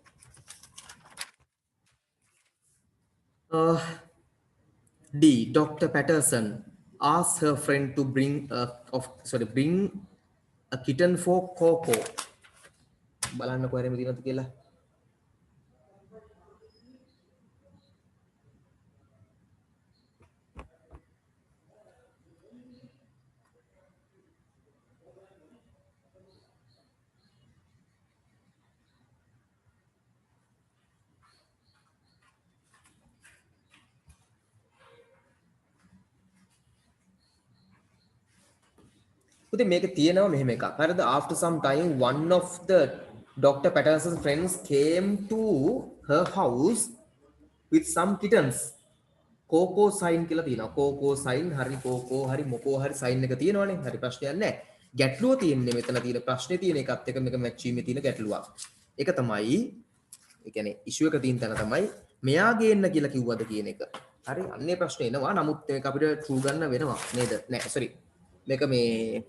D. Dr. Patterson asked her friend to bring a kitten for Coco. බලන්න කොහරෙම තියෙනවද කියලා. පුතේ මේක තියෙනවා මෙහෙම එකක්. හරිද? After some time one of the Dr. Patterson's friends came to her house with some kittens. Coco sign කියලා තියෙනවා. Coco sign හරි Coco හරි මොකෝ හරි sign එක තියෙනවනේ. හරි ප්‍රශ්නයක් නැහැ. ගැටලුව තියෙන්නේ මෙතන තියෙන ප්‍රශ්නේ තියෙන එකත් එක මේක මැච් වීමේ තියෙන ගැටලුවක්. ඒක තමයි ඒ කියන්නේ ඉෂුව එක තියෙන තැන තමයි මෙයා ගේන්න කියලා කිව්වද කියන එක. හරි අන්නේ ප්‍රශ්නේ එනවා. නමුත් මේක අපිට true ගන්න වෙනවා නේද? නෑ sorry. මේක මේ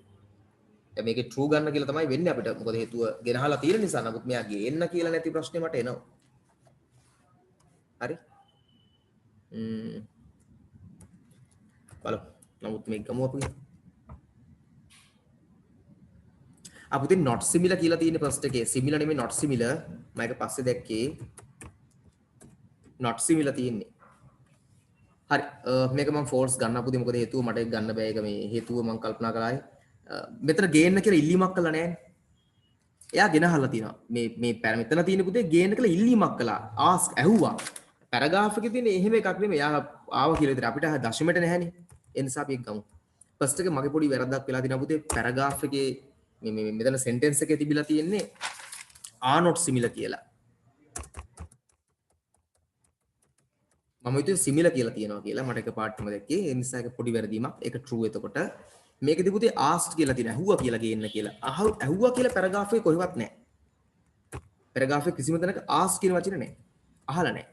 මේක true ගන්න කියලා තමයි වෙන්නේ අපිට. මොකද හේතුව ගෙනහලා තියෙන නිසා. නමුත් මෙයා ගේන්න කියලා නැති ප්‍රශ්නේ මට එනවා. හරි? බලමු. නමුත් මේක ගමු අපි. අපිට not similar කියලා තියෙන first එකේ. similar නෙමෙයි not similar. මම ඒක පස්සේ දැක්කේ. not similar තියෙන්නේ. හරි. මේක මම false ගන්න පුතේ. මොකද හේතුව මට ඒක ගන්න බෑ. ඒක මේ හේතුව මම කල්පනා කළායි. මෙතන ගේන්න කියලා ඉල්ලීමක් කළා නෑනේ. එයා ගෙනහල්ලා තියෙනවා. මේ මෙතන තියෙන පුතේ ගේන්න කියලා ඉල්ලීමක් කළා. ask ඇහුවා. පැරග්‍රාෆ් එකේ තියෙන එහෙම එකක් නෙමෙයි. එයා ආවා කියලා විතර අපිට දශමයට නැහැනේ. ඒ නිසා අපි ඒක ගමු. ෆස්ට් එක මගේ පොඩි වැරද්දක් වෙලා තියෙනවා පුතේ. පැරග්‍රාෆ් එකේ මේ මෙතන සෙන්ටෙන්ස් එකේ තිබිලා තියෙන්නේ are not similar කියලා. මම හිතුවේ similar කියලා තියෙනවා කියලා. මට එක පාඩම දැක්කේ. ඒ නිසා ඒක පොඩි වැරදීමක්. ඒක true එතකොට. මේකදී පුතේ asked කියලා තියෙන ඇහුවා කියලා ගේන්න කියලා. ඇහුවා කියලා පැරග්‍රාෆ් එකේ කොහෙවත් නැහැ. පැරග්‍රාෆ් එකේ කිසිම තැනක ask කියන වචනේ නැහැ. අහලා නැහැ.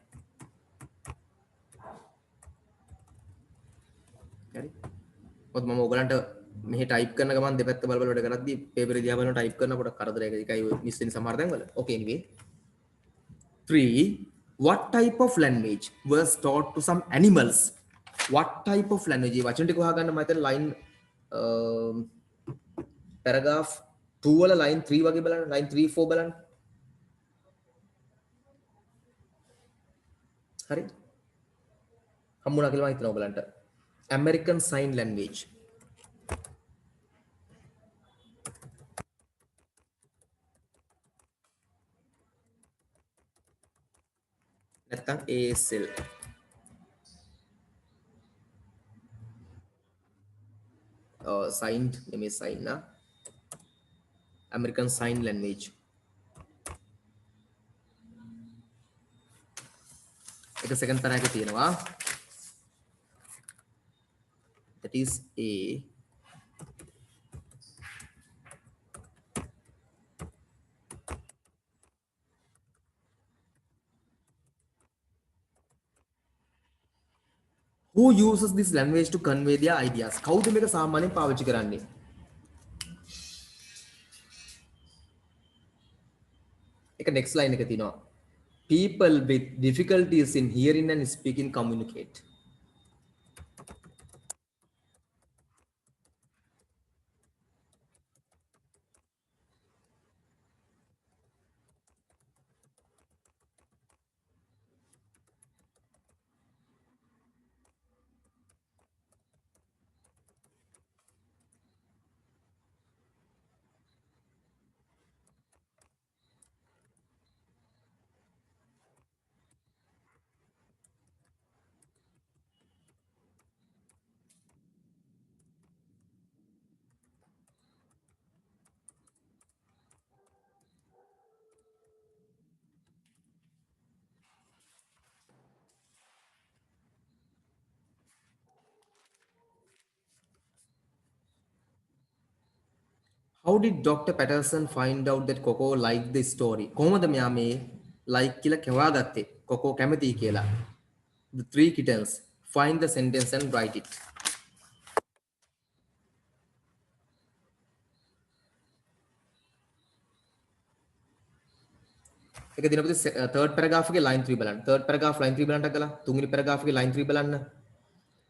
හරි. මොකද මම ඔයගලන්ට මෙහි ටයිප් කරන ගමන් දෙපැත්ත බල බල වැඩ කරද්දී පේපර් දිහා බලන ටයිප් කරනකොට කරදරයක එකයි මිස් වෙන සමහර තැන්වල. Okay anyway. 3 what type of language was taught to some animals? What type of language? මේ වචන ටික හොයාගන්න මම හිතන line paragraph 2 වල line 3 වගේ බලන්න line 3 4 බලන්න. හරි. හම්බුණා කියලා මම හිතනවා ඔයගලන්ට. American Sign Language. නැත්තම් ASL. Signed නෙමෙයි sign නා. American Sign Language. එක second para එකේ තියෙනවා. that is A. Who uses this language to convey their ideas? කවුද මේක සාමාන්‍යයෙන් පාවිච්චි කරන්නේ? එක next line එක තියෙනවා. People with difficulties in hearing and speaking communicate. How did Dr. Patterson find out that Coco liked the story? කොහොමද මෙයා මේ like කියලා කැවාගත්තේ? Coco කැමතියි කියලා. The three kittens. Find the sentence and write it. එක දිනපති third paragraph එකේ line 3 බලන්න. third paragraph line 3 බලන්නට ගලා තුන්වෙනි paragraph එකේ line 3 බලන්න.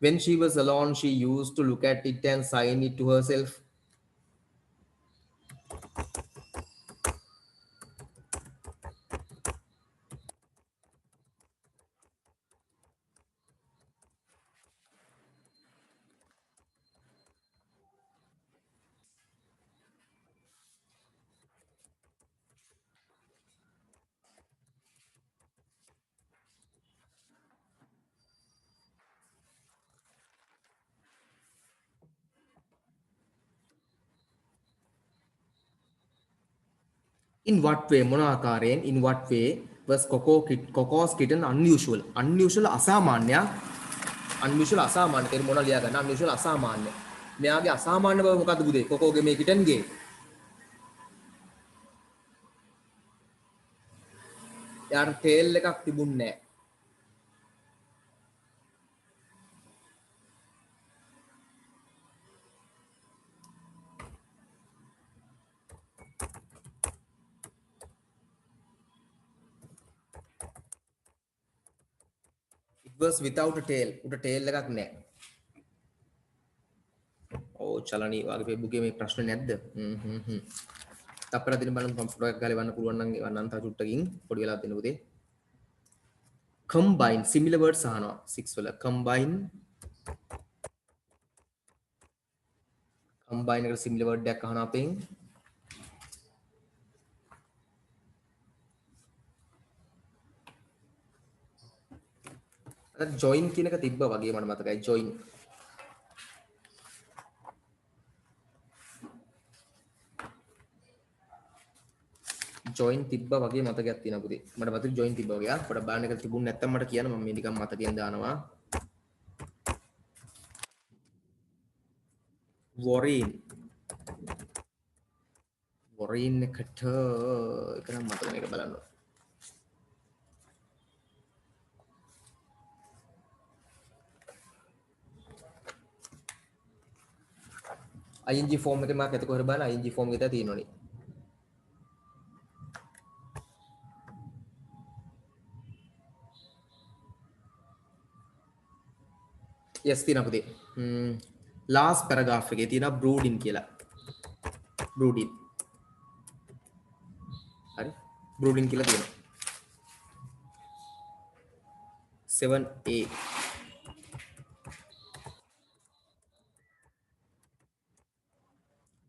When she was alone, she used to look at it and sign it to herself. In what way? මොන ආකාරයෙන්? In what way was Coco's kitten unusual? Unusual අසාමාන්‍ය. Unusual අසාමාන්‍ය. තේරුම මොනවා ලියා ගන්න? Unusual අසාමාන්‍ය. මෙයාගේ අසාමාන්‍ය බව මොකද්ද පුතේ? කොකෝගේ මේ කිටන්ගේ. යාර ටේල් එකක් තිබුණේ නැහැ. It was without a tail. උට tail එකක් නැහැ. ඕ චලනී වාගේ Facebook එකේ මේ ප්‍රශ්න නැද්ද? තප්පර දින බලන්න ෆොටෝ එකක් ගාලා එවන්න පුළුවන් නම් එවන්න තා චුට්ටකින් පොඩි වෙලාවක් දෙන්න පුතේ. Combine similar words අහනවා 6 වල combine එකට similar word එකක් අහනවා අපෙන්. අර join කියන එක තිබ්බා වගේ මට මතකයි join. join තිබ්බා වගේ මතකයක් තියෙනවා පුතේ. මට මතකයි join තිබ්බා වගේ. පොඩ බලන්න එක තිබුණ නැත්තම් මට කියන්න මම මේ නිකන් මතකයෙන් දානවා. worrying එකට එක නම් මතක මේක බලන්න. ing form එකේ මාක් එතකොට හොර බලන්න ing form එකේ තියෙනවනේ. yes තියෙනවා පුතේ. last paragraph එකේ තියෙනවා brooding කියලා. brooding. හරි. brooding කියලා තියෙනවා. 7a.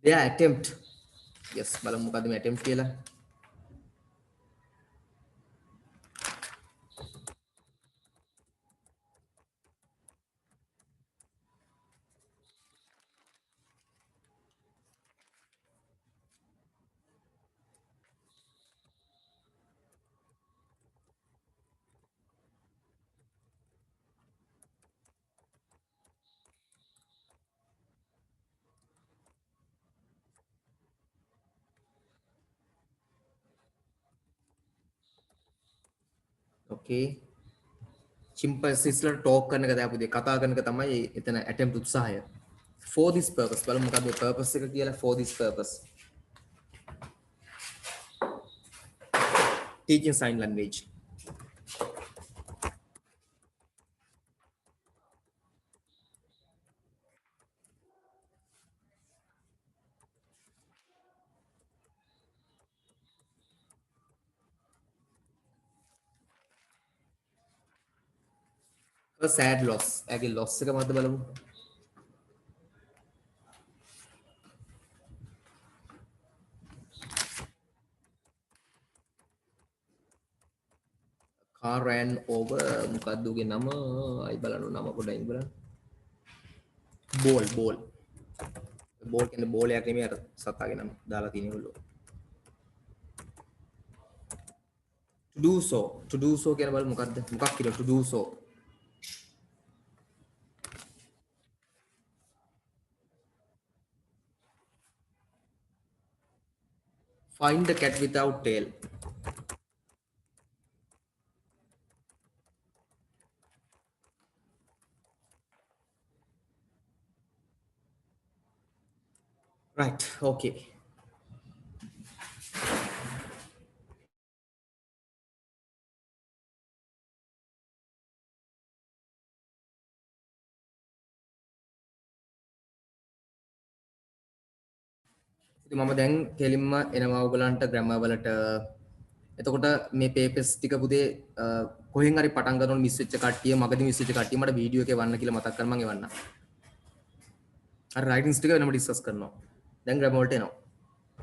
their attempt. yes බලමු මොකද්ද මේ attempt කියලා. okay chimpanzees ලා talk කරන එක දැන් අපි කතා කරන එක තමයි එතන attempt උත්සාහය for this purpose බලමු මොකක්ද මේ purpose එක කියලා for this purpose teaching sign language a sad loss ඇගේ loss එක මොකද්ද බලමු car ran over මොකද්ද උගේ නම අයි බලන්න නම පොඩ්ඩක් බලන්න ball බෝල් කියන්නේ බෝලයක් නෙමෙයි අර සතාගේ නම දාලා තියෙන ඒගොල්ලෝ to do so කියන බල මොකක්ද මොකක් කියලා to do so find the cat without tail right okay මම දැන් කෙලින්ම එනවා ඔයගලන්ට ග්‍රැමර් වලට එතකොට මේ පේපර්ස් ටික පුතේ කොහෙන් හරි පටන් ගන්න ඕන මිස් වෙච්ච කට්ටිය මගදී මිස් වෙච්ච කට්ටිය මට වීඩියෝ එකේ වන්න කියලා මතක් කරන් මම එවන්නම් අර රයිටින්ග්ස් ටික වෙනම ඩිස්කස් කරනවා දැන් ග්‍රැමර් වලට එනවා